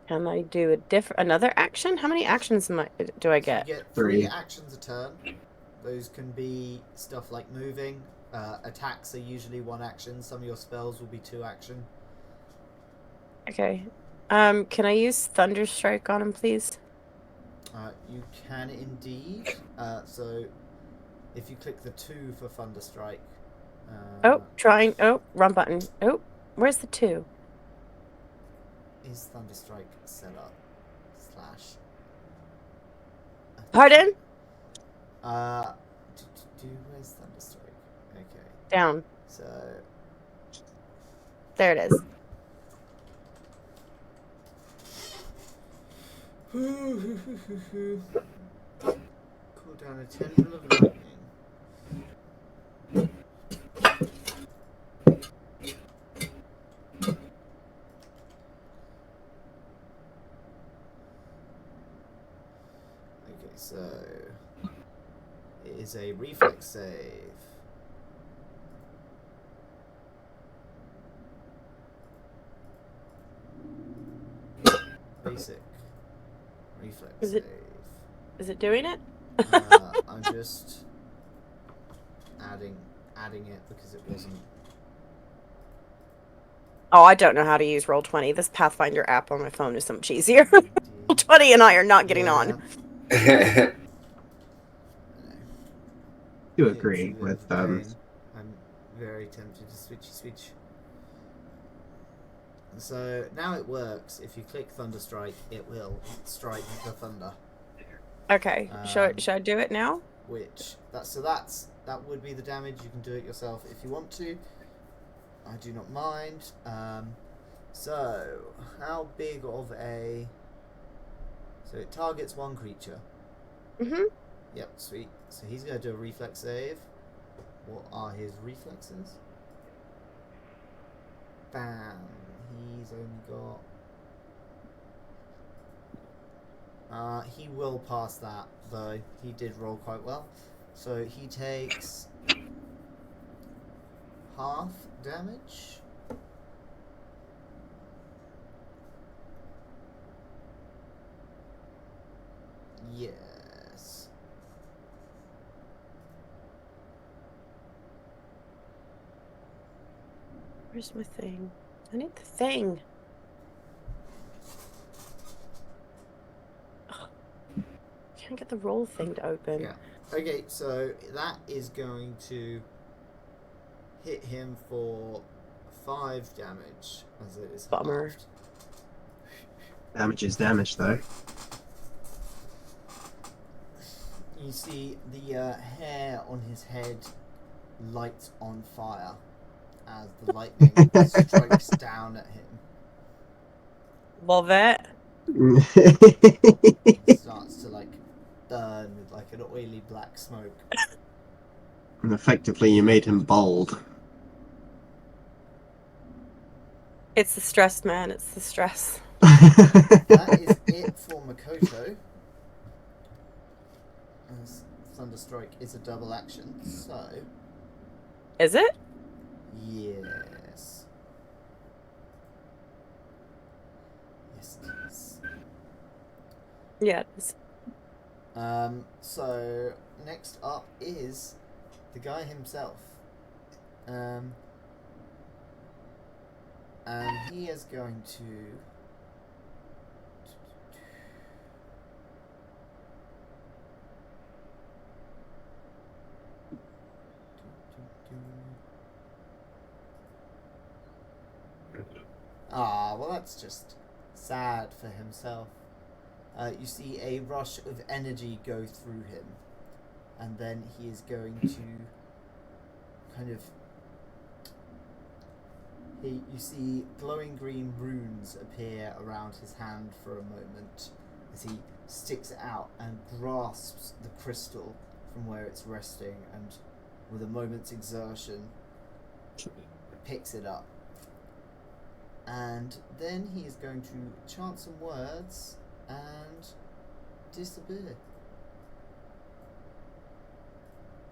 Can I do another action? How many actions do I You get? get 3 Three. actions a turn. Those can be stuff like moving. Attacks are usually 1 action. Some of your spells will be 2 action. Okay. Can I use Thunderstrike on him, please? You can indeed. So if you click the 2 for Thunderstrike. Oh, trying. Oh, wrong button. Oh, where's the 2? Is Thunderstrike set up? Slash. Pardon? Where's Thunderstrike? Okay. Down. So. There it is. Call down a tendril of lightning. Okay, so it is a reflex save. Basic reflex save. Is it doing it? I'm just adding it because it wasn't. Oh, I don't know how to use Roll20. This Pathfinder app on my phone is so much easier. Roll20 and I are not getting on. You agree with I'm very tempted to switch. So now it works. If you click Thunderstrike, it will strike the thunder. Okay. Should I do it now? That would be the damage. You can do it yourself if you want to. I do not mind. So how big of a? So it targets 1 creature. Mhm. Yep, sweet. So he's going to do a reflex save. What are his reflexes? Bam. He's only got... he will pass that, though. He did roll quite well. So he takes... half damage. Yes. Where's my thing? I need the thing. Ugh. Can't get the roll thing to open. Yeah. Okay, so that is going to hit him for 5 damage, as it is Bummer. halved. Damage is damage, though. You see the hair on his head lights on fire as the lightning strikes down at him. Love it. It starts to burn with an oily black smoke. And effectively, you made him bald. It's the stress, man. It's the stress. That is it for Makoto. As Thunderstrike is a double action, so... Is it? Yes. Yes, it is. Yeah, it is. So, next up is the guy himself. And he is going to... well that's just sad for himself. You see a rush of energy go through him, and then he is going to you see glowing green runes appear around his hand for a moment as he sticks it out and grasps the crystal from where it's resting, and with a moment's exertion picks it up. And then he is going to chant some words and disappear.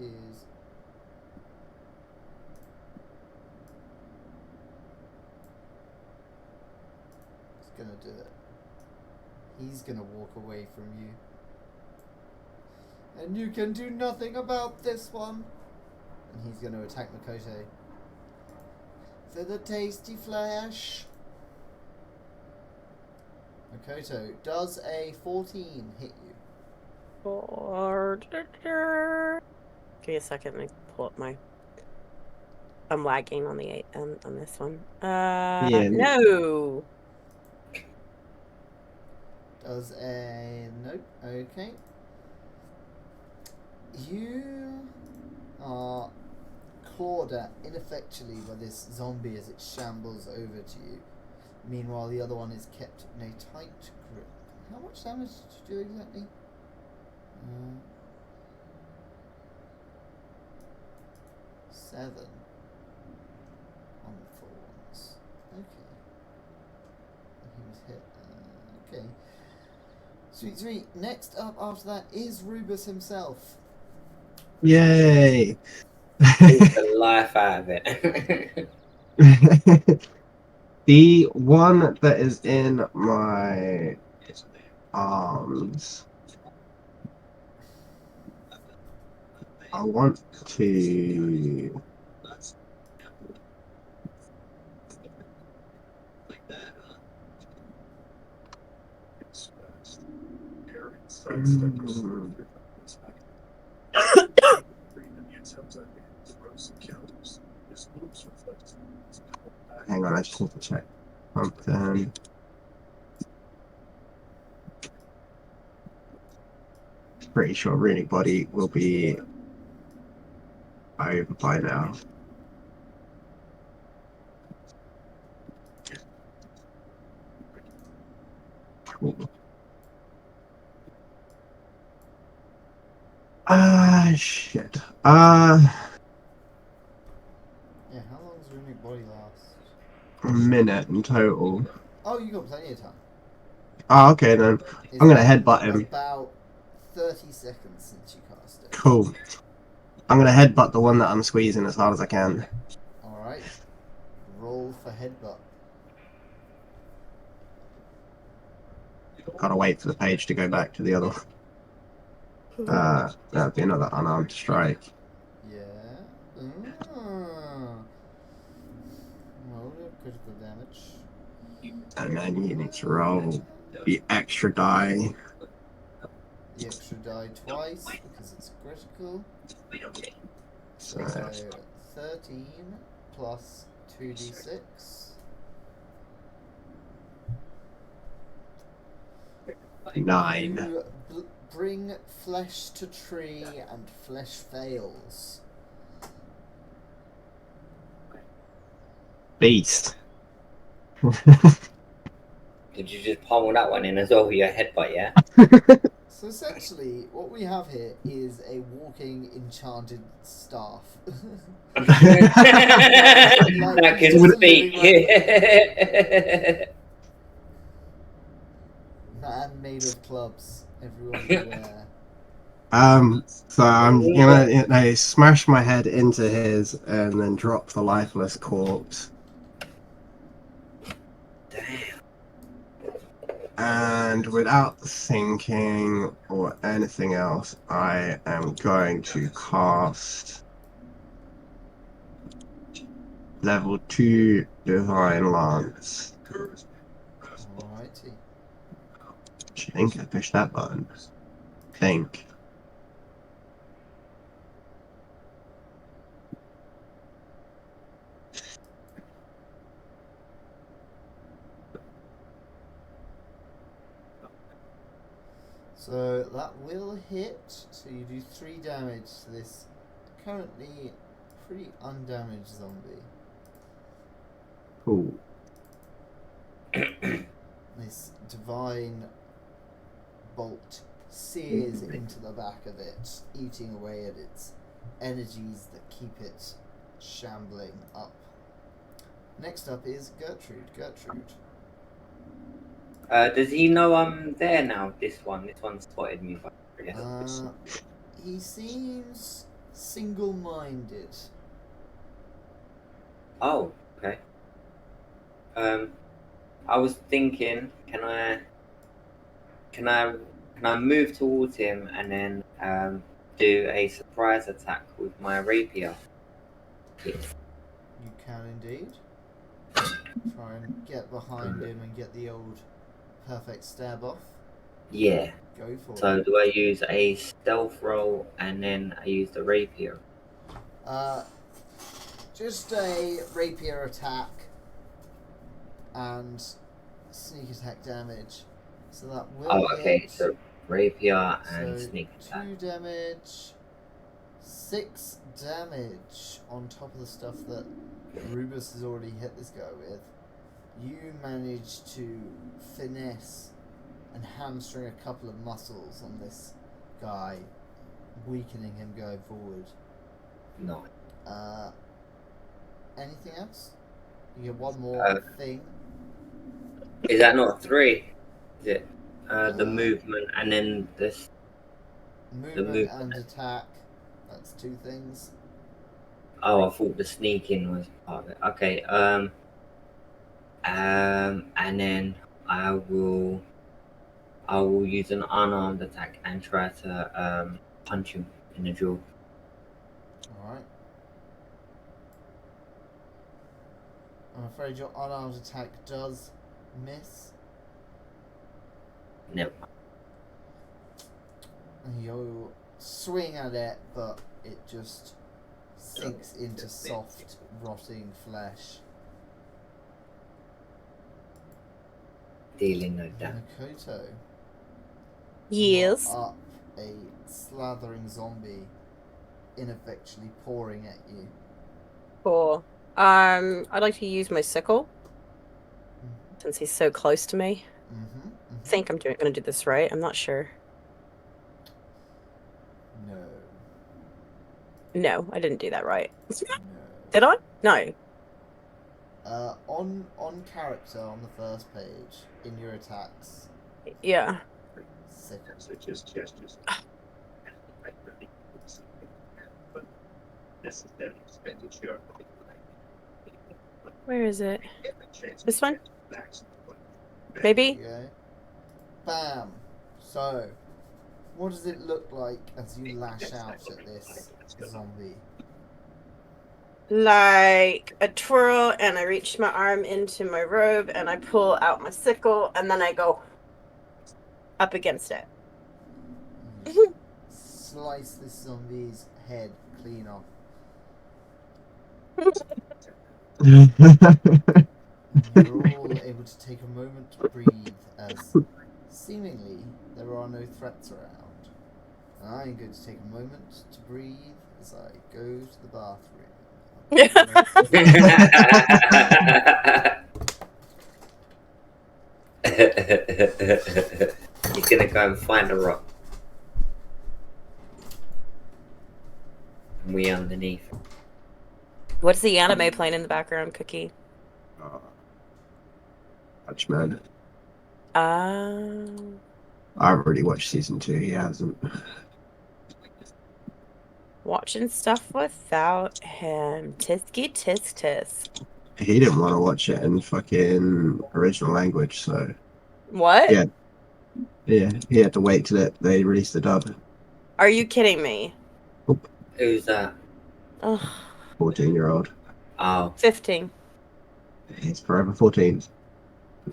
is. He's gonna do it. He's gonna walk away from you. And you can do nothing about this one. And he's gonna attack Makoto. For the tasty flesh. Makoto, does a 14 hit you? Give me a second. Let me pull up my. I'm lagging on the 8 on this one. Yeah. No. Does a nope. Okay. You are clawed at ineffectually by this zombie as it shambles over to you. Meanwhile, the other one is kept in a tight grip. How much damage did you do exactly? 7 on thorns. Okay. He was hit. Okay. Sweet, sweet. Next up after that is Rubus himself. Yay! Beat the life out of it. The one that is in my arms. I want to. Hang on, I just need to check something. Pretty sure Runic Body will be over by now. Cool. Shit. Yeah, how long does Runic Body last? A minute in total. Oh, you got plenty of time. Oh, okay then. It's I'm gonna been headbutt him. About 30 seconds since you cast it. Cool. I'm gonna headbutt the one that I'm squeezing as hard as I can. Alright. Roll for headbutt. Gotta wait for the page to go back to the other one. That'd be another unarmed strike. Yeah. Roll your critical damage. And then you need to roll the extra die. The extra die twice because it's critical. So, 13 plus 2d6. nine. You bring flesh to tree and flesh fails. Beast. Did you just pummel that one in as well with your headbutt, yeah? So essentially, what we have here is a walking enchanted staff. That can just a speak. Man made of clubs. Everyone beware. So I'm gonna smash my head into his and then drop the lifeless corpse. Damn. And without thinking or anything else, I am going to cast level 2 Divine Lance. Alrighty. I think I pushed that button. Think. So that will hit. So you do 3 damage to this currently pretty undamaged zombie. Cool. This divine bolt sears into the back of it, eating away at its energies that keep it shambling up. Next up is Gertrude. Gertrude. Does he know I'm there now? This one spotted me. He seems single-minded. Oh, okay. I was thinking, can I move towards him and then do a surprise attack with my rapier? You can indeed. Try and get behind him and get the old perfect stab off. Yeah. Go for So it. do I use a stealth roll and then I use the rapier? Just a rapier attack and sneak attack damage. So that will Oh, okay. hit. So rapier and So sneak attack. 2 damage, 6 damage on top of the stuff that Rubus has already hit this guy with. You manage to finesse and hamstring a couple of muscles on this guy, weakening him going forward. No. Anything else? You get one more thing. Is that not 3? Is it? The movement and then this. Movement and attack. That's 2 things. Oh, I thought the sneaking was part of it. Okay. And then I will use an unarmed attack and try to punch him in the jaw. Alright. I'm afraid your unarmed attack does miss. No. You swing at it, but it just sinks into soft, rotting flesh. Dealing no damage. Makoto. Yes. You are up a slathering zombie, ineffectually pouring at you. Cool. I'd like to use my sickle since he's so close to me. I think I'm gonna do this right. I'm not sure. No. No, I didn't do that right. No. Did I? No. On character on the first page in your attacks. Yeah. Sickle. So just gestures. But necessary expenditure. Where is it? This one? Maybe? Okay. Bam. So, what does it look like as you lash out at this zombie? Like a twirl, and I reach my arm into my robe, and I pull out my sickle, and then I go up against it. You slice this zombie's head clean off. And you're all able to take a moment to breathe as seemingly there are no threats around. And I'm going to take a moment to breathe as I go to the bathroom. He's gonna go and find a rock. And we underneath. What's the anime playing in the background, Cookie? Watchman. Um. I've already watched season 2. He hasn't. Watching stuff without him. Tisky tisk tisk. He didn't want to watch it in fucking original language, so What? Yeah. yeah, he had to wait till they released the dub. Are you kidding me? Who's that? Ugh. 14-year-old. Oh. 15. He's forever 14.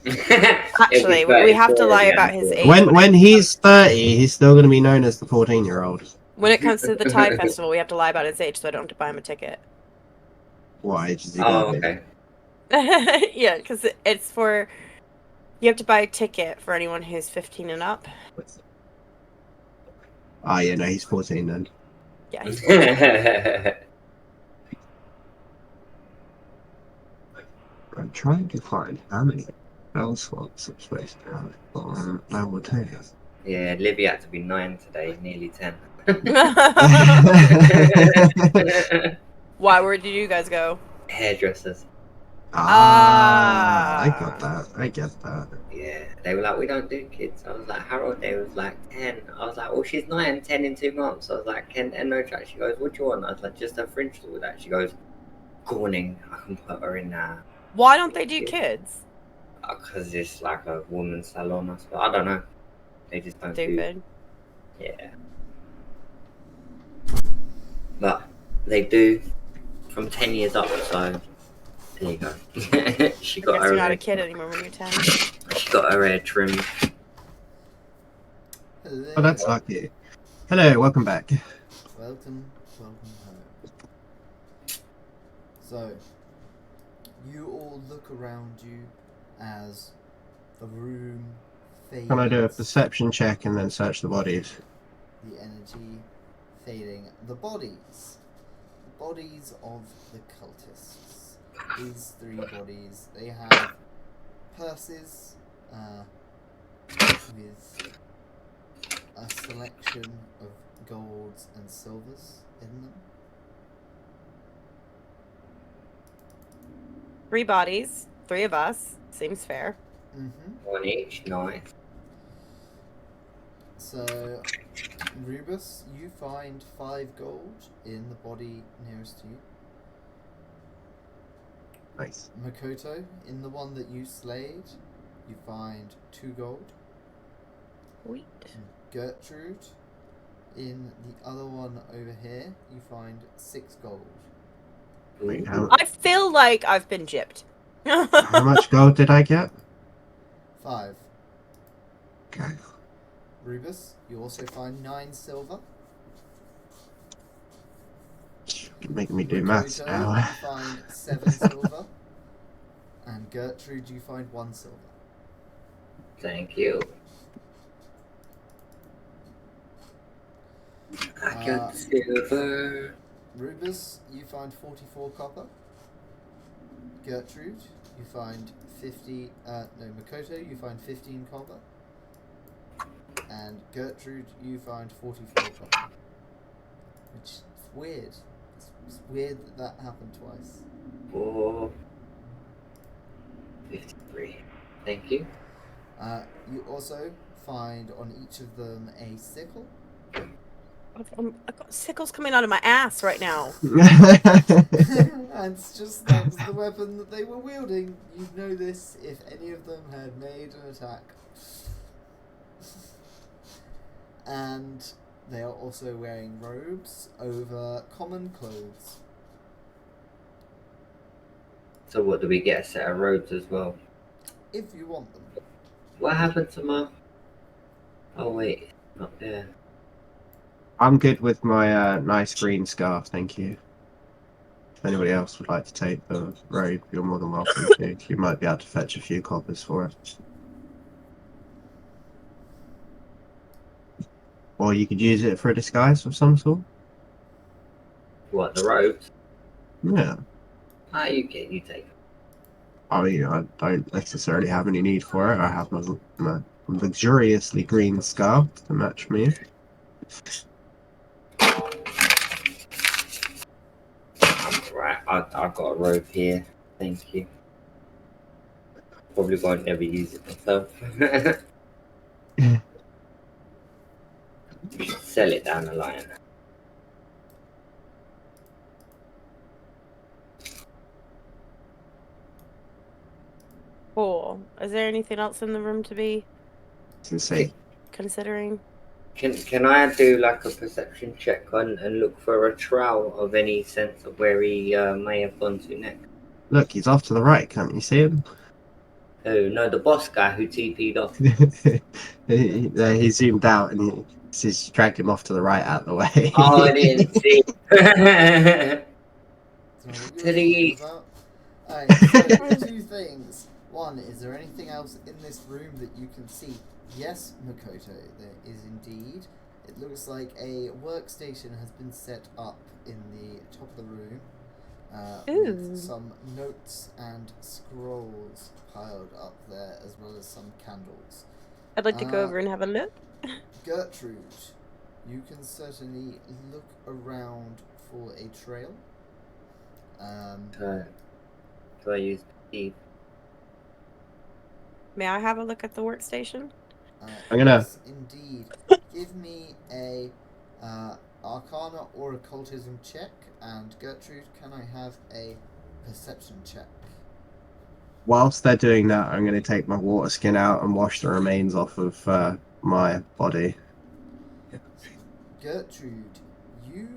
Actually, we have to lie about his age. When he's 30, he's still going to be known as the 14-year-old. When it comes to the Thai festival, we have to lie about his age so I don't have to buy him a ticket. What age is he Oh, going to be? okay. Yeah, because it's for... You have to buy a ticket for anyone who's 15 and up. Ah, yeah, no, he's 14 then. Yeah, he's I'm trying to find how many spell slots I'm supposed to have on Lamborghini. Yeah, Livy had to be 9 today, nearly 10. Why? Where did you guys go? Hairdressers. I got that. I get that. Yeah, they were like, we don't do kids. I was like, how old? They was like 10. I was like, well, she's 9, 10 in 2 months. I was like, and no chat. She goes, what do you want? I was like, just a French with that. She goes, corning. I can put her in there. Why don't they do kids? Because it's like a woman's salon. I suppose. I don't know. They just don't do. Stupid. Yeah. But they do from 10 years up, so there you go. She I got guess her you're not hair, a kid anymore when you're 10. she got her hair trimmed. Hello. Oh, that's lucky. Hello, welcome back. Welcome home. So, you all look around you as the room fades. Can I do a perception check and then search the bodies? The energy fading. The bodies of the cultists. These 3 bodies, they have purses with a selection of golds and silvers in them. 3 bodies, 3 of us. Seems fair. One each, nice. So, Rubus, you find 5 gold in the body nearest to you. Nice. Makoto, in the one that you slayed, you find 2 gold. Sweet. Gertrude, in the other one over here, you find 6 gold. Wait, how I feel like I've been gypped. much gold did I get? 5. Okay. Rubus, you also find 9 silver. You're making me do maths Makoto, now. you find 7 silver. And Gertrude, you find 1 silver. Thank you. I got silver. Rubus, you find 44 copper. Gertrude, you find 50. Makoto, you find 15 copper. And Gertrude, you find 44 copper. Which is weird. It's weird that happened twice. 4, 53. Thank you. You also find on each of them a sickle. I've got sickles coming out of my ass right now. And it's just that was the weapon that they were wielding. You'd know this if any of them had made an attack. And they are also wearing robes over common clothes. So what, do we get a set of robes as well? If you want them. What happened to my... Oh wait, not there. I'm good with my nice green scarf, thank you. If anybody else would like to take the robe, you're more than welcome to. You might be able to fetch a few coppers for it. Or you could use it for a disguise of some sort. What, the robes? Yeah. Ah, you take it. I mean, I don't necessarily have any need for it. I have my luxuriously green scarf to match me. Right, I've got a robe here. Thank you. Probably won't never use it myself. Sell it down the line. Cool. Is there anything else in the room to be To say, considering? Can I do like a perception check on and look for a trail of any sense of where he may have gone to next? look, he's off to the right. Can't you see him? Oh no, the boss guy who TP'd off. he zoomed out and he's dragged him off to the right out of the way. Oh, I didn't see. That's not what To you're the talking east. about. Alright, so 2 things. 1, is there anything else in this room that you can see? Yes, Makoto, there is indeed. It looks like a workstation has been set up in the top of the room with some notes and scrolls piled up there, as well as some candles. I'd like to go over and have a look. Gertrude, you can certainly look around for a trail. Do I use Eve. May I have a look at the workstation? I'm gonna- Yes, indeed. Give me a Arcana or Occultism check, and Gertrude, can I have a Perception check? Whilst they're doing that, I'm going to take my water skin out and wash the remains off of my body. Gertrude, you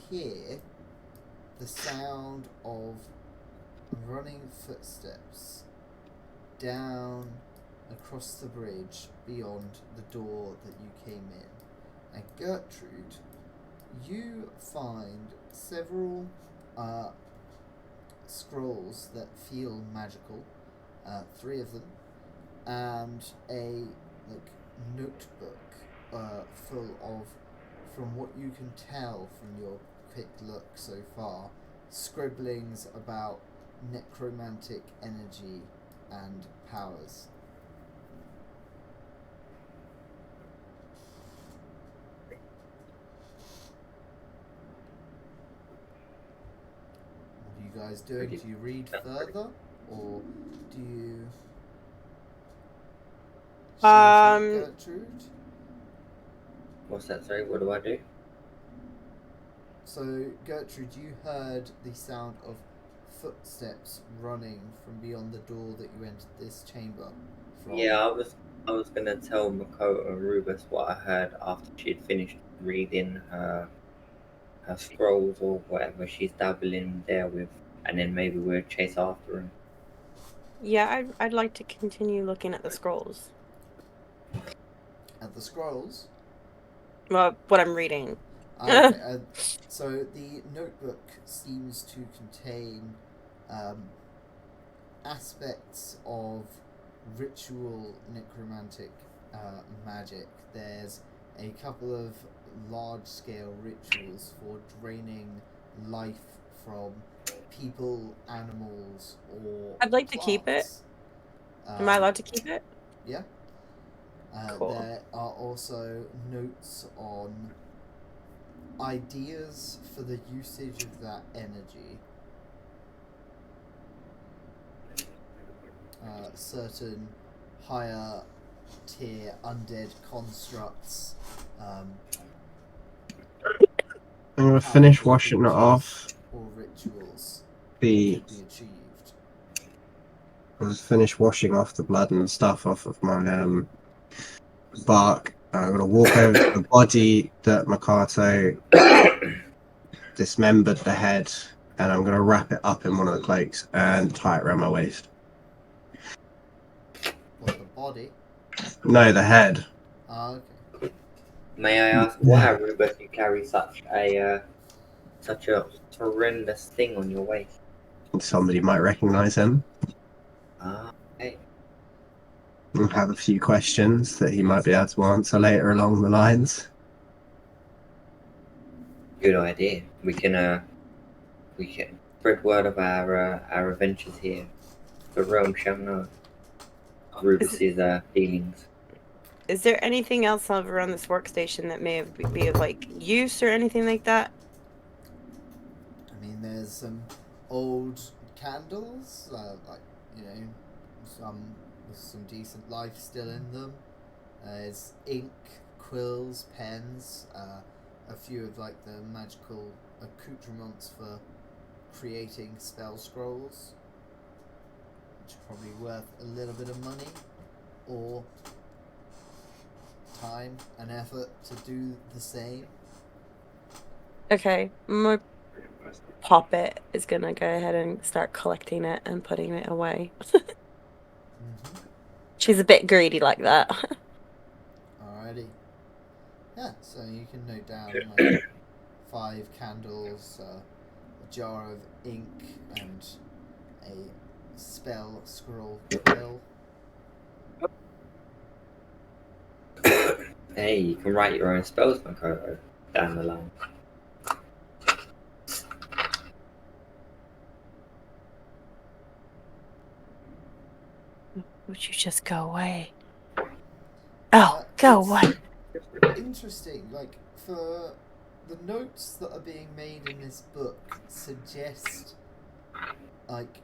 hear the sound of running footsteps down across the bridge beyond the door that you came in. And Gertrude, you find several scrolls that feel magical, 3 of them, and a notebook full of, from what you can tell from your quick look so far, scribblings about necromantic energy and powers. What are you guys doing? Do you read further, or do you shout at Gertrude? What's that? Sorry, what do I do? So, Gertrude, you heard the sound of footsteps running from beyond the door that you entered this chamber from. Yeah, I was gonna tell Makoto and Rubus what I heard after she'd finished reading her scrolls or whatever she's dabbling there with, and then maybe we'll chase after him. Yeah, I'd like to continue looking at the scrolls. At the scrolls? Well, what I'm reading. Okay, so the notebook seems to contain aspects of ritual necromantic magic. There's a couple of large-scale rituals for draining life from people, animals, or I'd like to keep it. plants. Am I allowed to keep it? Yeah. Cool. There are also notes on ideas for the usage of that energy. Certain higher tier undead constructs. I'm going to finish washing it off. Or rituals The could be achieved. I'll finish washing off the blood and stuff off of my bark. I'm going to walk over to the body that Makato dismembered the head, and I'm going to wrap it up in one of the cloaks and tie it around my waist. What, the body? No, the head. Okay. May I ask why, Rubus, you carry such a horrendous thing on your waist? Somebody might recognize him. Okay. We'll have a few questions that he might be able to answer later along the lines. Good idea. We can spread word of our adventures here. The realm shall know Rubus's dealings. Is there anything else over on this workstation that may be of like use or anything like that? I mean, there's some old candles, like, you know, some with some decent life still in them. There's ink, quills, pens, a few of like the magical accoutrements for creating spell scrolls, which are probably worth a little bit of money or time and effort to do the same. Okay, my puppet is gonna go ahead and start collecting it and putting it away. She's a bit greedy like that. Alrighty. Yeah, so you can note down like 5 candles, a jar of ink, and a spell scroll quill. Hey, you can write your own spells, Makoto, down the line. Would you just go away? Oh, go It's away. Interesting, like, for the notes that are being made in this book suggest like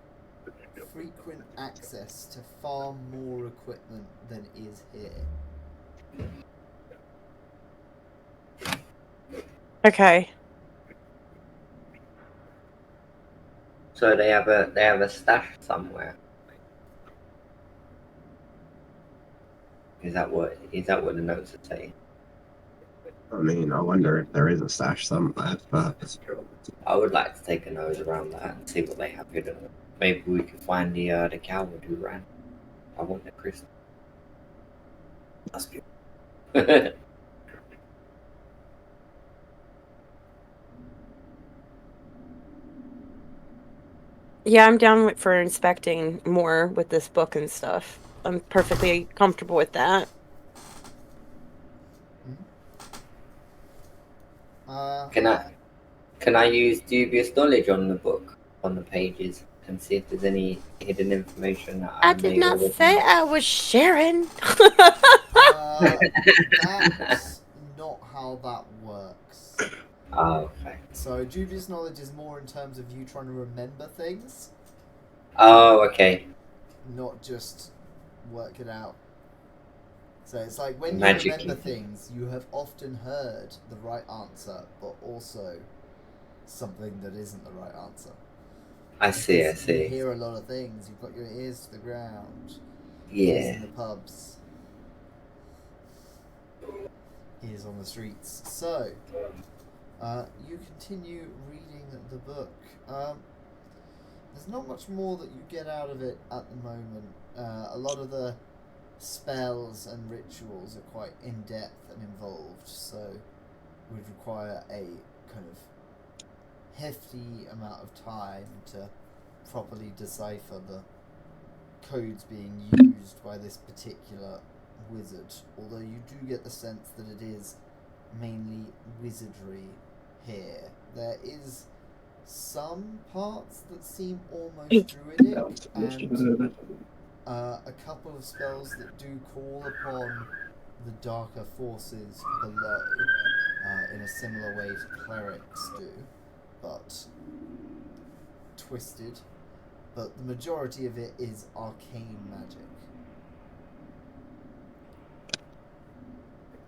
frequent access to far more equipment than is here. Okay. So they have a stash somewhere. Is that what the notes are saying? I mean, I wonder if there is a stash somewhere, but I would like to take a nose around that and see what they have hidden. Maybe we could find the coward who ran. I want the crystal. That's good. Yeah, I'm down for inspecting more with this book and stuff. I'm perfectly comfortable with that. Can I use dubious knowledge on the book, on the pages, and see if there's any hidden information that I I did may not already say know? I was sharing. That's not how that works. Oh, okay. So dubious knowledge is more in terms of you trying to remember things, Oh, okay. not just work it out. So it's like when you Magic. remember things, you have often heard the right answer, but also something that isn't the right answer. I see. Because you hear a lot of things. You've got your ears to the ground. Ears Yeah. in the pubs. Ears on the streets. So, you continue reading the book. There's not much more that you get out of it at the moment. A lot of the spells and rituals are quite in-depth and involved, so would require a kind of hefty amount of time to properly decipher the codes being used by this particular wizard, although you do get the sense that it is mainly wizardry here. There is some parts that seem almost druidic, and a couple of spells that do call upon the darker forces below, in a similar way to clerics do, but twisted. But the majority of it is arcane magic.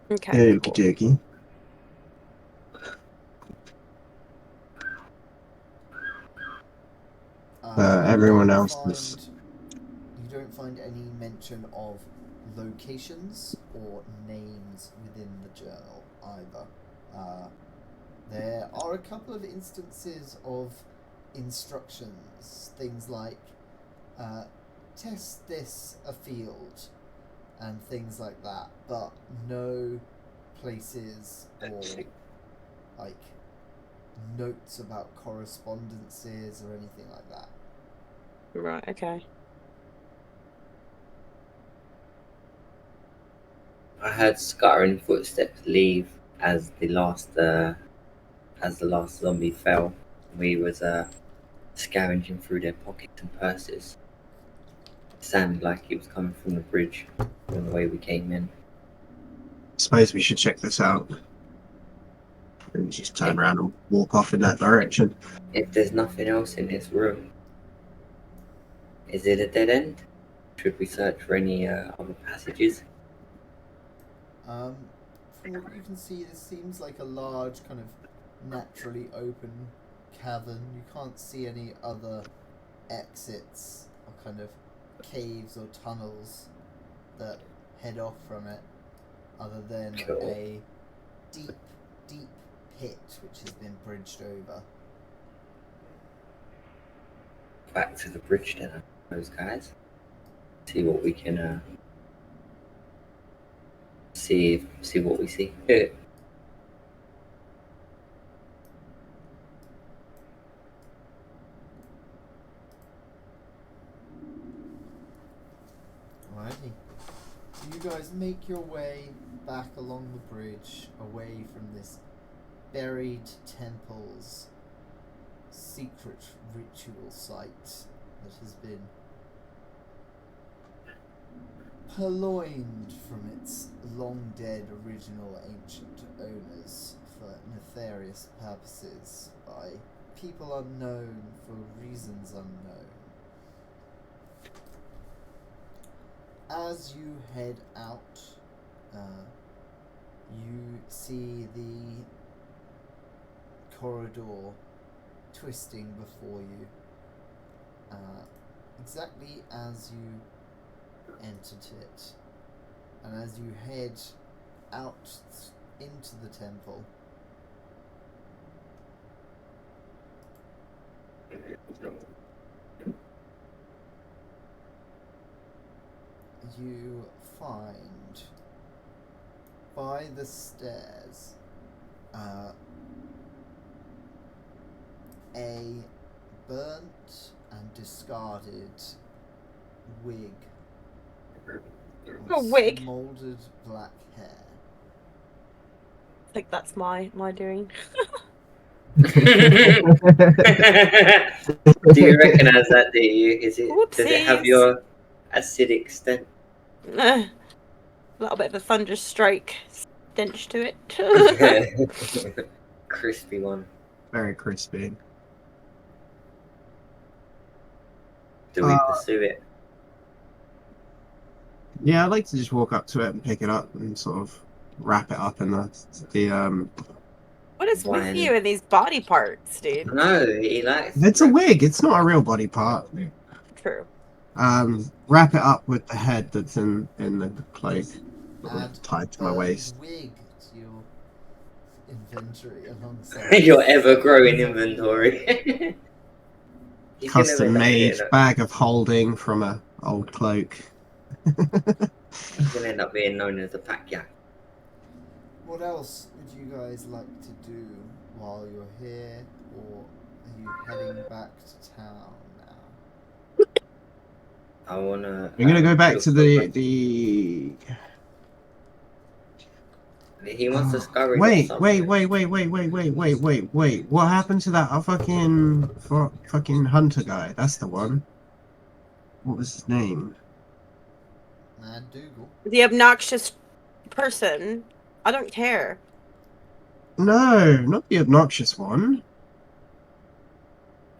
Okay. okie dokie. Everyone else is. You don't find any mention of locations or names within the journal either. There are a couple of instances of instructions, things like test this afield and things like that, but no places or like notes about correspondences or anything like that. Right, okay. I heard scuttering footsteps leave as the last zombie fell. We was scavenging through their pockets and purses. It sounded like it was coming from the bridge, from the way we came in. Suppose we should check this out. And just turn around and walk off in that direction. If there's nothing else in this room, is it a dead end? Should we search for any other passages? From what you can see, this seems like a large kind of naturally open cavern. You can't see any other exits or kind of caves or tunnels that head off from it, other than Cool. a deep, deep pit which has been bridged over. Back to the bridge then, those guys. See what we can see what we see. Alrighty. So you guys make your way back along the bridge, away from this buried temple's secret ritual site that has been purloined from its long dead original ancient owners for nefarious purposes by people unknown for reasons unknown. As you head out, you see the corridor twisting before you, exactly as you entered it. And as you head out into the temple, you find by the stairs a burnt and discarded wig A of wig? smoldered black hair. I think that's my doing. Do you recognise that? Do you? Does it have Whoopsies. your acidic scent? A little bit of a thunderstrike stench to it. Crispy one. Very crispy. Do we pursue it? Yeah, I'd like to just walk up to it and pick it up and sort of wrap it up in the What is with Wine. you and these body parts, dude? No, he likes. It's a wig. It's not a real body part. True. Wrap it up with the head that's in the cloak, Add tied to my burned waist. wig to your inventory alongside Your ever-growing inventory. You can Custom never made end up bag of holding from a old cloak. being- You can end up being known as a pack yak. What else would you guys like to do while you're here, or are you heading back to town now? I wanna. We're gonna go back look to for- the. He wants to scurry. Wait. What happened to that fucking hunter guy? That's the one. What was his name? Mad Dougal. The obnoxious person. I don't care. No, not the obnoxious one.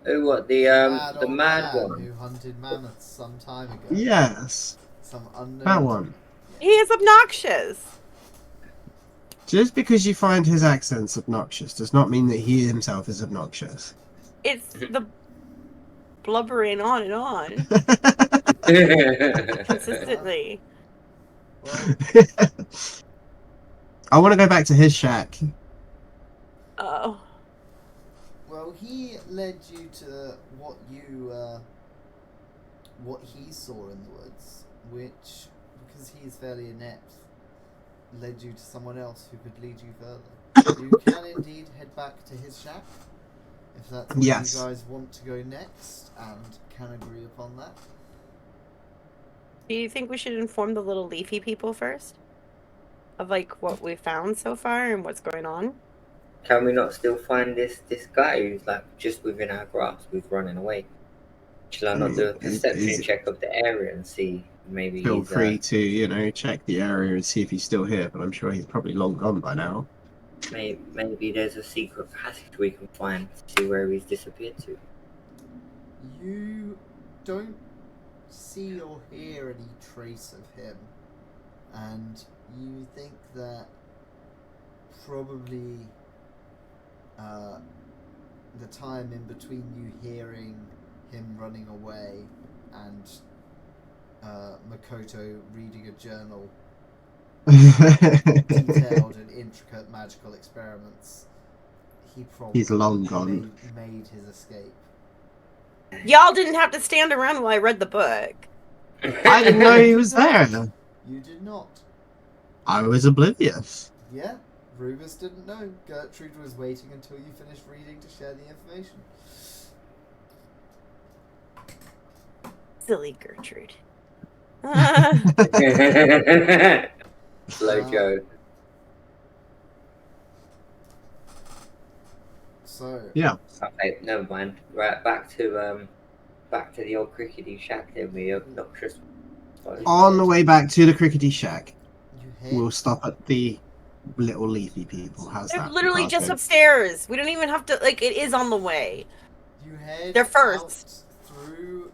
Oh, what the old mad man one? who hunted mammoths some time ago. Yes, Some unknown. that one. He is obnoxious. Just because you find his accents obnoxious does not mean that he himself is obnoxious. It's the blubbering on and on consistently. Well, I want to go back to his shack. Oh. well, he led you to what he saw in the woods, which, because he is fairly inept, led you to someone else who could lead you further. You can indeed head back to his shack, if that's where Yes. you guys want to go next, and can agree upon that. Do you think we should inform the little leafy people first? Of like what we found so far and what's going on? Can we not still find this guy who's like just within our grasp, who's running away? Shall I not do a perception check of the area and see maybe Feel he's free to, check the area and see if he's still here, but I'm sure he's probably long gone by now. maybe there's a secret passage we can find to see where he's disappeared to. You don't see or hear any trace of him, and you think that probably the time in between you hearing him running away and Makoto reading a journal detailed and intricate magical experiments, he probably He's long gone. made his escape. Y'all didn't have to stand around while I read the book. I didn't know he was there. You did not. I was oblivious. Yeah, Rubus didn't know. Gertrude was waiting until you finished reading to share the information. Silly Gertrude. Slow Joe. So, Yeah. Okay, never mind. Right, back to the old crickety shack then. We obnoxious. On the way back to the crickety shack, you head we'll stop at the little leafy people. How's They're that? literally for just passing? upstairs. We don't even have to, like, it is on the way. You head They're first. out through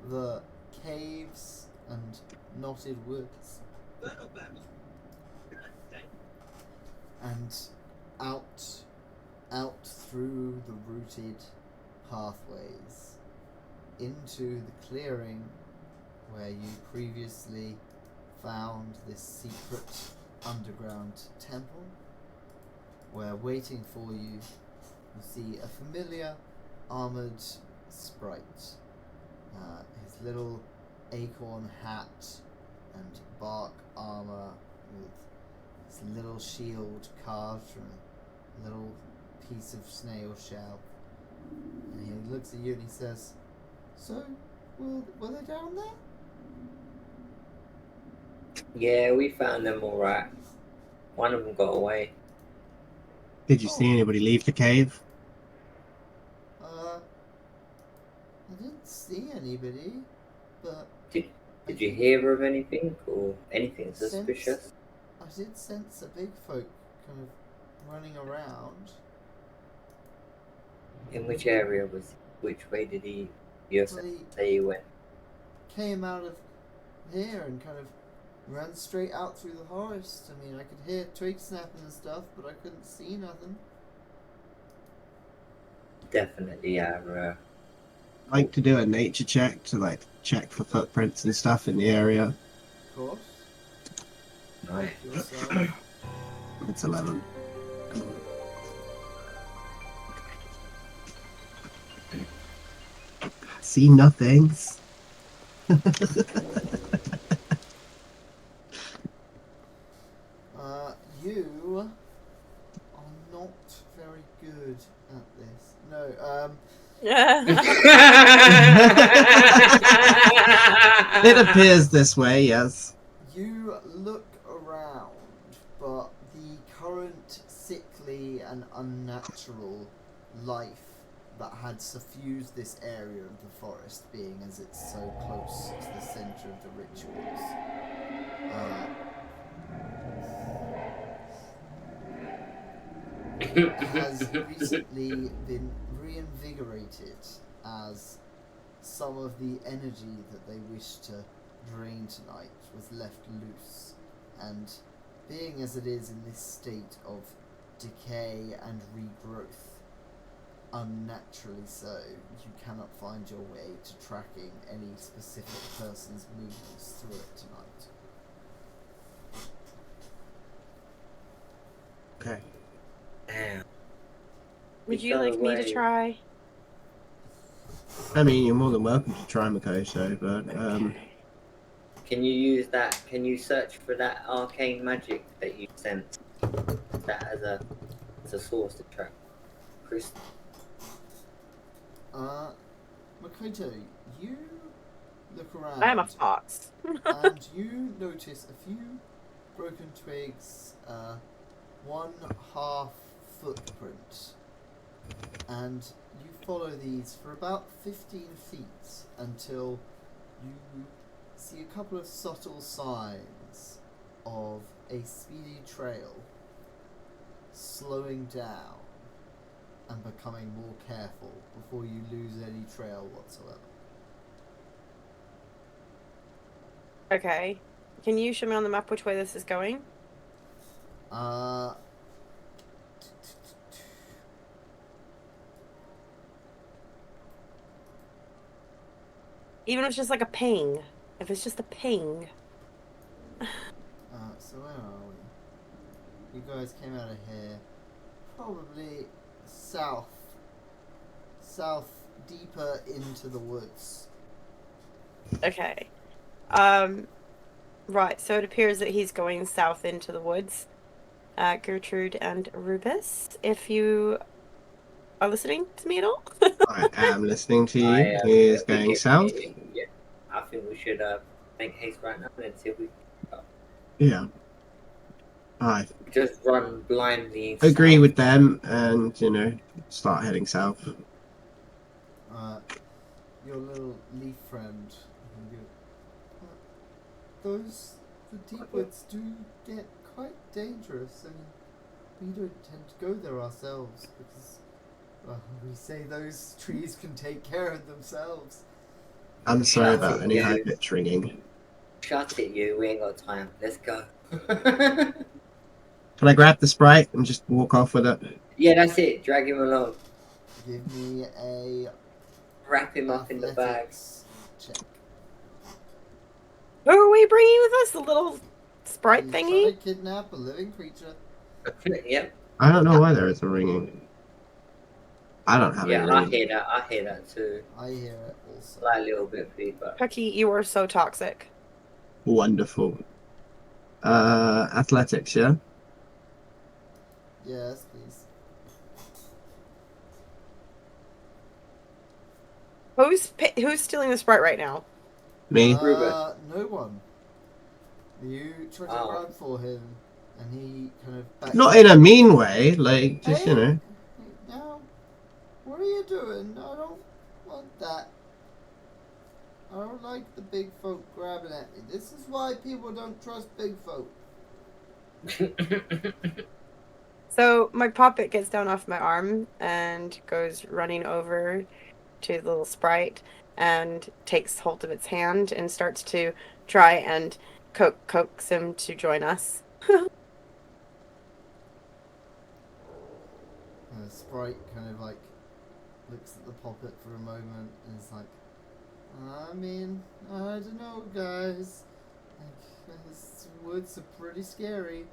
the caves and knotted woods, and out through the rooted pathways into the clearing where you previously found this secret underground temple, where waiting for you see a familiar armoured sprite. His little acorn hat and bark armour with his little shield carved from a little piece of snail shell. And he looks at you and he says, "So, were they down there?" Yeah, we found them all right. One of them got away. Did you see anybody leave the cave? I didn't see anybody, but Did you hear of anything or anything suspicious? I did sense a big folk kind of running around. In which area was? Which way did he? You Well, he say he went. came out of here and kind of ran straight out through the forest. I mean, I could hear twigs snapping and stuff, but I couldn't see nothing. Definitely our. Like to do a nature check to like check for footprints and stuff in the area. Of course. Nice. Help yourself. It's 11. See nothings. You are not very good at this. No, It appears this way, yes. you look around, but the current sickly and unnatural life that had suffused this area of the forest, being as it's so close to the centre of the rituals, has recently been reinvigorated as some of the energy that they wished to drain tonight was left loose, and being as it is in this state of decay and regrowth, unnaturally so, you cannot find your way to tracking any specific person's movements through it tonight. Okay. Damn. Would you like me to try? I mean, you're more than welcome to try Makoto, but Can you use that? Can you search for that arcane magic that you sent? That as a source to track Chris. Makoto, you look around. I am a fox. And you notice a few broken twigs, one half footprint, and you follow these for about 15 feet until you see a couple of subtle signs of a speedy trail slowing down and becoming more careful before you lose any trail whatsoever. Okay. Can you show me on the map which way this is going? Even if it's just like a ping. If it's just a ping. So where are we? You guys came out of here. Probably south, deeper into the woods. Okay. Right, so it appears that he's going south into the woods. Gertrude and Rubus, if you are listening to me at all. I am listening to you. He is going south. Yeah, I think we should make haste right now and see if we Yeah. I just run blindly. agree south. with them and, start heading south. Your little leaf friend. The deep woods do get quite dangerous, and we don't tend to go there ourselves because, well, we say those trees can take care of themselves. I'm sorry Shut about it, any you. high pitch ringing. Shut it, you. We ain't got time. Let's go. Can I grab the sprite and just walk off with it? Yeah, that's it. Drag him along. Give me a Wrap him up in the bag. athletics check. Who are we bringing with us? The little sprite He's thingy? trying to kidnap a living creature. Yep. I don't know why there is a ringing. I don't have Yeah, any I ringing. hear that. I hear that too. I hear it also. Like a little bit of feedback. Cookie, you are so toxic. Wonderful. Athletics, yeah? Yes, please. Who's stealing the sprite right now? Me? No one. You try to Oh. grab for him, and he kind of backs Not up. in a mean way, like, just, you know. Now, what are you doing? I don't want that. I don't like the big folk grabbing at me. This is why people don't trust big folk. So my puppet gets down off my arm and goes running over to the little sprite and takes hold of its hand and starts to try and coax him to join us. And the sprite kind of like looks at the puppet for a moment and is like, I mean, I don't know, guys. Like, his words are pretty scary.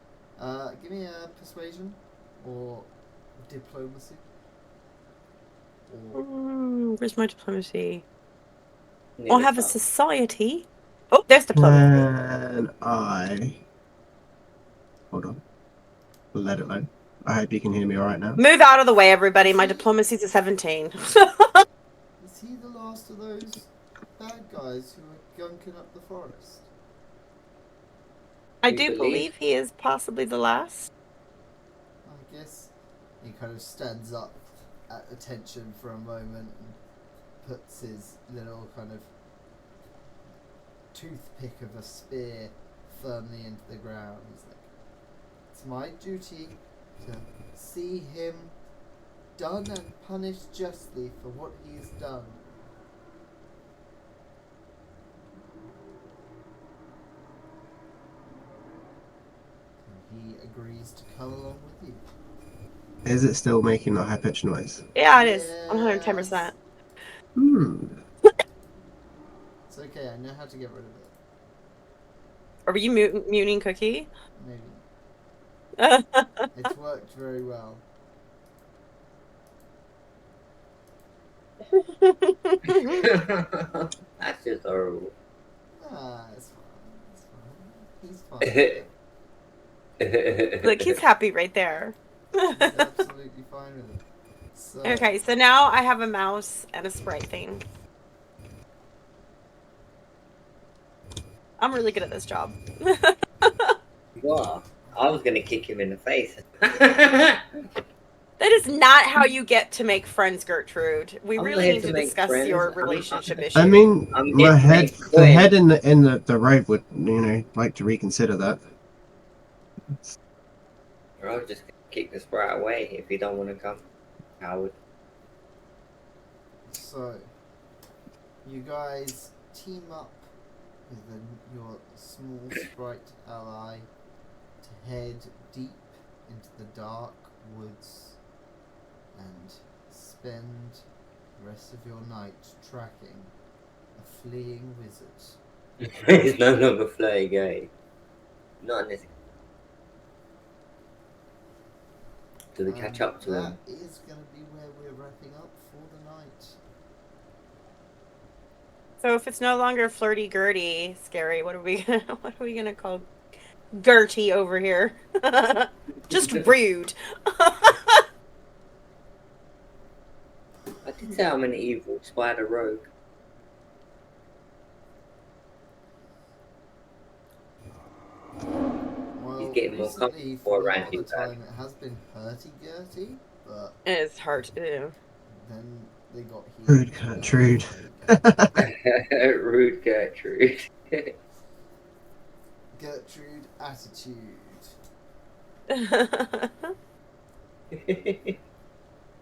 Give me a persuasion or diplomacy. Or Where's my diplomacy? Near I'll the have a top. society. Oh, there's diplomacy. And I... Hold on. Let it load. I hope you can hear me alright now. Move out of the way, everybody. My diplomacy's a 17. is he the last of those bad guys who are gunking up the forest? I You do believe he is possibly the last. I guess he kind of stands up at attention for a moment and puts his little kind of toothpick of a spear firmly into the ground. He's like, it's my duty to see him done and punished justly for what he has done. And he agrees to come along with you. Is it still making that high pitched noise? Yeah, it is. 110%. It's okay, I know how to get rid of it. Are you muting Cookie? Maybe. It's worked very well. That's just horrible. It's fine. It's fine. He's fine. Look, he's happy right there. He's absolutely fine with it. So, Okay, so now I have a mouse and a sprite thing. I'm really good at this job. You are. I was gonna kick him in the face. That is not how you get to make friends, Gertrude. We I'm really here need to to make discuss friends. your I'm- relationship issues. I mean, I'm my here to head, make the friends. head in the road would, you know, like to reconsider that. Or I was just gonna kick the sprite away if you don't want to come. Howard. So, you guys team up with your small sprite ally to head deep into the dark woods and spend the rest of your night tracking a fleeing wizard. He's no longer flying, guy. Not in this. Do we catch up to him? That is going to be where we're wrapping up for the night. So if it's no longer flirty Gertie scary, what are we gonna call Gertie over here? Just rude. I did say I'm an evil spider rogue. Well, He's getting more recently, comfortable for a lot around of you, the time, it has been hurty-gurty, but It's hard to do. then they got healed. Rude, Gertrude. Rude Gertrude. Gertrude attitude. That's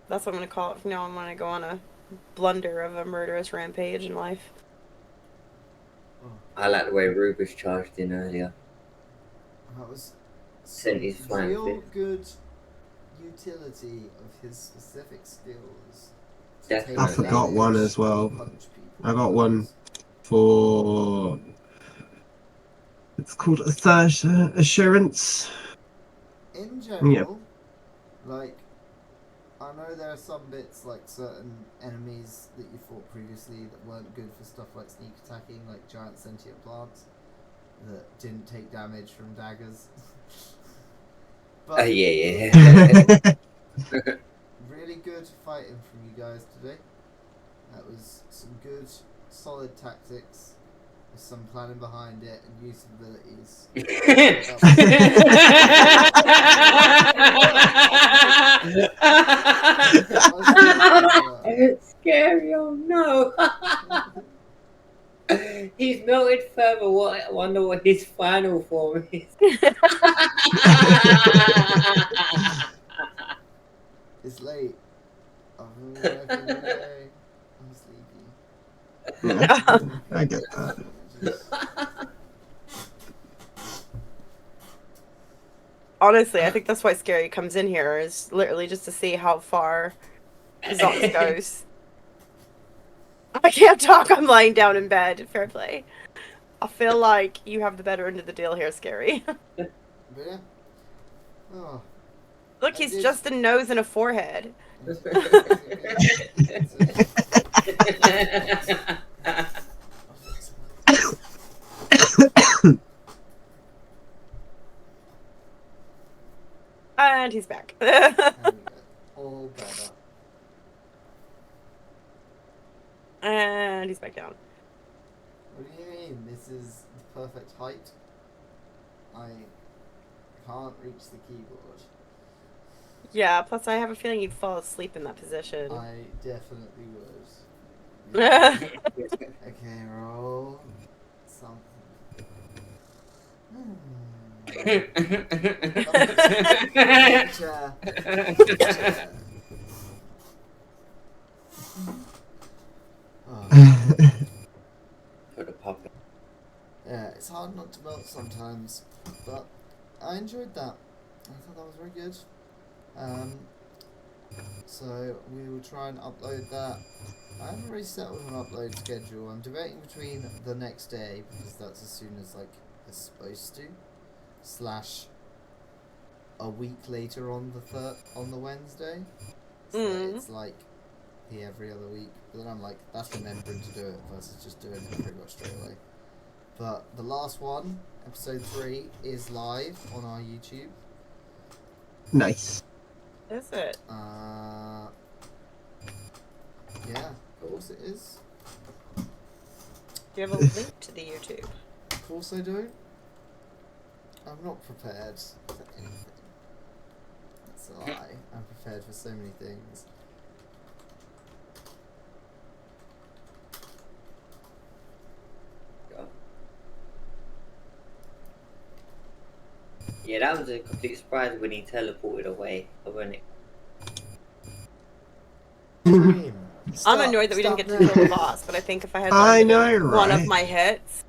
what I'm gonna call it from now on when I go on a blunder of a murderous rampage in life. I like the way Rubus charged in earlier. That was Sent some his flying real fist. good utility of his specific skills. to Definitely. take I forgot one damage as well. and punch people. I got one for. It's called assurance. In general, like, I know there are some bits, like certain enemies that you fought previously that weren't good for stuff like sneak attacking, like giant sentient plants that didn't take damage from daggers. But Yeah. really good fighting from you guys today. That was some good, solid tactics with some planning behind it and use of abilities. Scary, oh no! He's melted further. What? I wonder what his final form is. It's late. I've been working all day. I'm sleepy. Yeah, I get that. Honestly, I think that's why Scary comes in here, is literally just to see how far Zox goes. I can't talk, I'm lying down in bed. Fair play. I feel like you have the better end of the deal here, Scary. But yeah. Oh. Look, he's just a nose and a forehead. And he's back. All better. And he's back down. What do you mean? This is the perfect height? I can't reach the keyboard. Yeah, plus I have a feeling you'd fall asleep in that position. I definitely would. Yeah. Okay, roll something. Chair. Put a puppet. Yeah, it's hard not to melt sometimes, but I enjoyed that. I thought that was very good. So we will try and upload that. I haven't really settled on an upload schedule. I'm debating between the next day, because that's as soon as like it's supposed to, slash a week later on the Wednesday. So it's like the every other week. But then I'm like, that's remembering to do it versus just doing it pretty much straight away. But the last one, episode 3, is live on our YouTube. Nice. Is it? Yeah, of course it is. Do you have a link to the YouTube? Of course I do. I'm not prepared for anything. That's a lie. I'm prepared for so many things. Yeah, that was a complete surprise when he teleported away, wasn't it? I'm annoyed that we didn't get to kill the boss, but I think if I had one of my hits,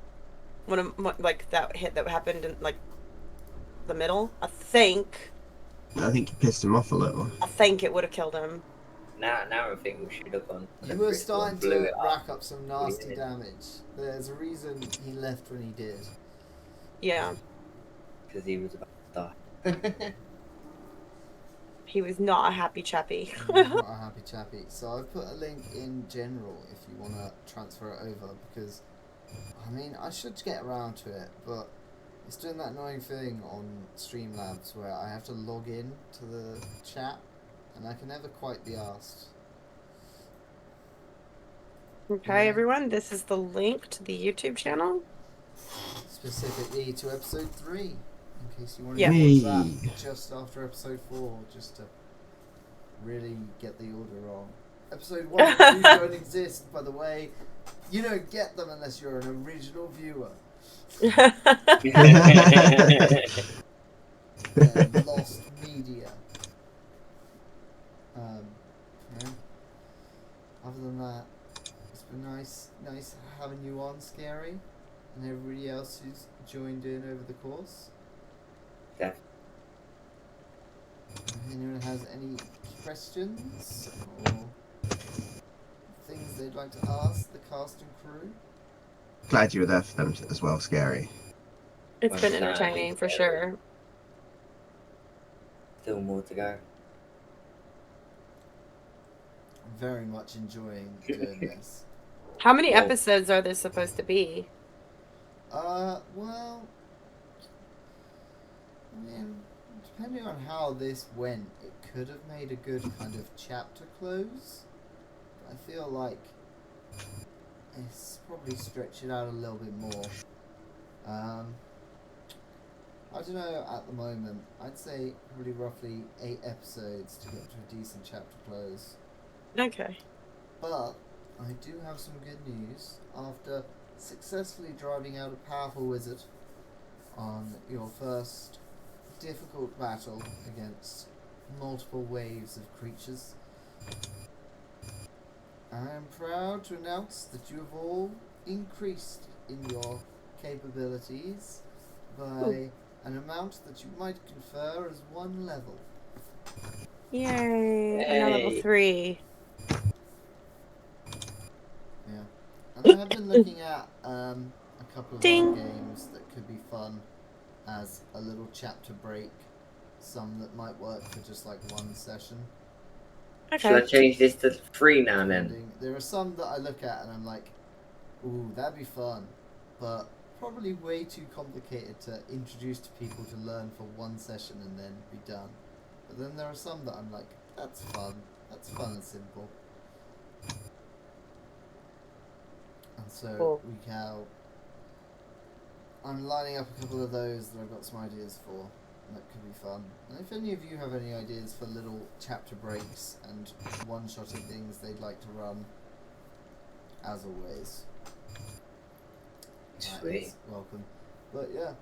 like that hit that happened in like the middle, I think you pissed him off a little. I think it would have killed him. Now I think we should have gone. You were starting to rack up some nasty damage. There's a reason he left when he did. Yeah. Because he was about to die. He was not a happy chappy. He was not a happy chappy. So I've put a link in general if you want to transfer it over, because I mean I should get around to it, but it's doing that annoying thing on Streamlabs where I have to log in to the chat and I can never quite be asked. Okay, everyone, this is the link to the YouTube channel. Specifically to episode 3, in case you want to watch that just after episode 4, just to really get the order wrong. Episode 1 and 2 don't exist, by the way. You don't get them unless you're an original viewer. lost media. Yeah. Other than that, it's been nice having you on, Scary, and everybody else who's joined in over the course. Yeah. Anyone has any questions or things they'd like to ask the cast and crew? Glad you were there for them as well, Scary. It's been Understandably entertaining for scary. sure. Still more to go. I'm very much enjoying doing this. How many Well- episodes are there supposed to be? Well, I mean, depending on how this went, it could have made a good kind of chapter close. I feel like it's probably stretched it out a little bit more. I don't know at the moment. I'd say probably roughly 8 episodes to get to a decent chapter close. Okay. But I do have some good news. After successfully driving out a powerful wizard on your first difficult battle against multiple waves of creatures, I am proud to announce that you have all increased in your capabilities by an amount that you might confer as 1 level. Yay! I'm now level Yay. 3. Yeah. And I have been looking at a couple of Ding. other games that could be fun as a little chapter break. Some that might work for just like 1 session. Should I Okay. change this to 3 now then? Depending. There are some that I look at and I'm like, ooh, that'd be fun. But probably way too complicated to introduce to people to learn for 1 session and then be done. But then there are some that I'm like, that's fun. That's fun and simple. And so Cool. I'm lining up a couple of those that I've got some ideas for. And that could be fun. And if any of you have any ideas for little chapter breaks and one-shotting things they'd like to run, as always, that Sweet. is welcome. But yeah,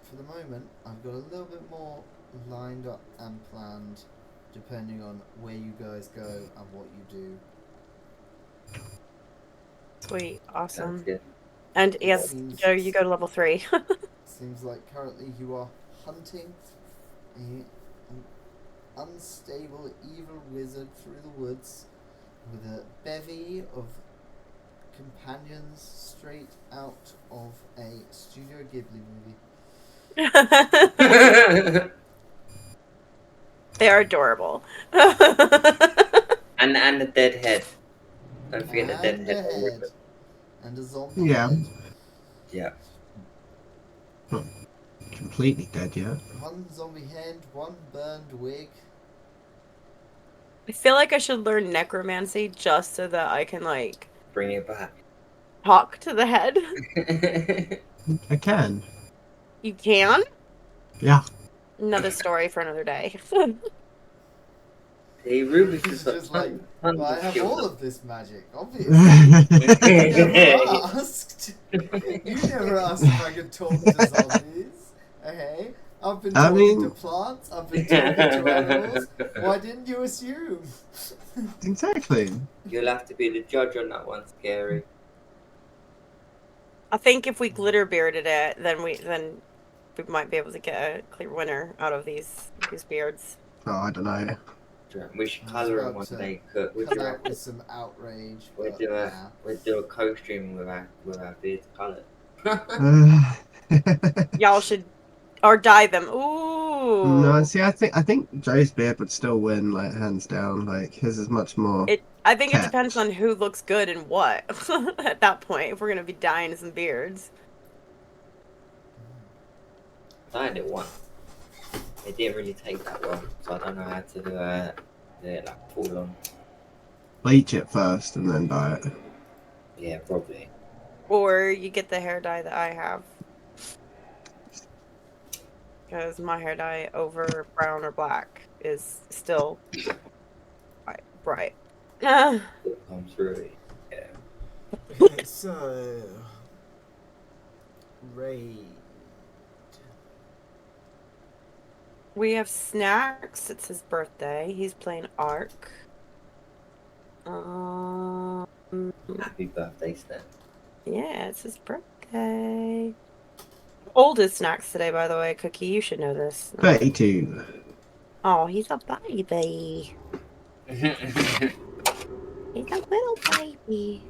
for the moment, I've got a little bit more lined up and planned, depending on where you guys go and what you do. Sweet. Sounds Awesome. good. And yes, Seems- Joe, you go to level 3. Seems like currently you are hunting an unstable evil wizard through the woods with a bevy of companions straight out of a Studio Ghibli movie. They are adorable. And the dead head. Don't forget the dead And a head. head. And a zombie Yeah. head. Yeah. Completely dead yet. 1 zombie head, 1 burned wig. I feel like I should learn necromancy just so that I can like Bring it back. talk to the head. I can. You can? Yeah. Another story for another day. See, Rubik's He's has just got like, tons well, I of have skills. all of this magic, obviously. You never asked. You never asked if I could talk to zombies. Okay? I've been I talking mean- to plants, I've been talking to animals. Why didn't you assume? Exactly. You'll have to be the judge on that one, Scary. I think if we glitter bearded it, then we might be able to get a clear winner out of these beards. Oh, I don't know. We should I was colour him about one to day. Cook. We'll Come do out with some outrage, We'll but do nah. we'll do a co-stream with our beards coloured. Y'all should or dye them. Ooh. No, see, I think Joe's beard would still win, like hands down. Like his is much more. I think it depends kept. on who looks good and what at that point, if we're gonna be dyeing some beards. I did one. It didn't really take that well, so I don't know how to do it like full on. Bleach it first and then dye it. Yeah, probably. Or you get the hair dye that I have. Because my hair dye over brown or black is still bright. It comes through. Yeah. So, raid. We have snacks. It's his birthday. He's playing Ark. Happy birthday, Snap. Yeah, it's his birthday. Oldest snacks today, by the way, Cookie. You should know this. 32. Oh, he's a baby. He's a little baby.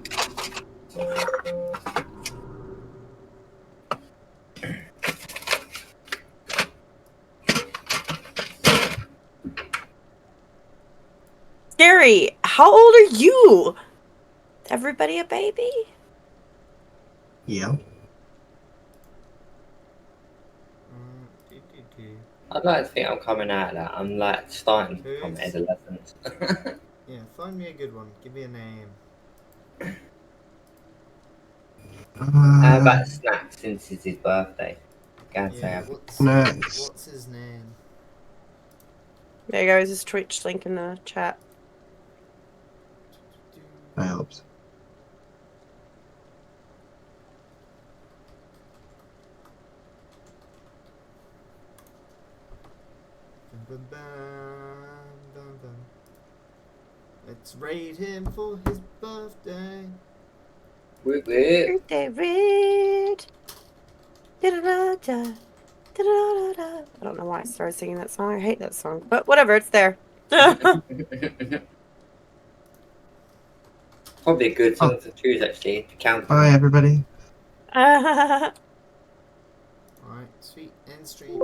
Scary, how old are you? Is everybody a baby? Yeah. I'd like to think I'm coming out of that. I'm like starting from Who's- adolescence. Yeah, find me a good one. Give me a name. How about Snap since it's his birthday? Can't say Yeah, happy. Next. what's his name? There you go, his Twitch link in the chat. That helps. Bum, bum, bum, bum, bum. Let's raid him for his birthday. Whoop, whoop. Birthday red. Da-da-da-da. Da-da-da-da. I don't know why I started singing that song. I hate that song. But whatever, it's there. Probably a good song to choose actually. To count. Bye, everybody. Alright, sweet. End stream.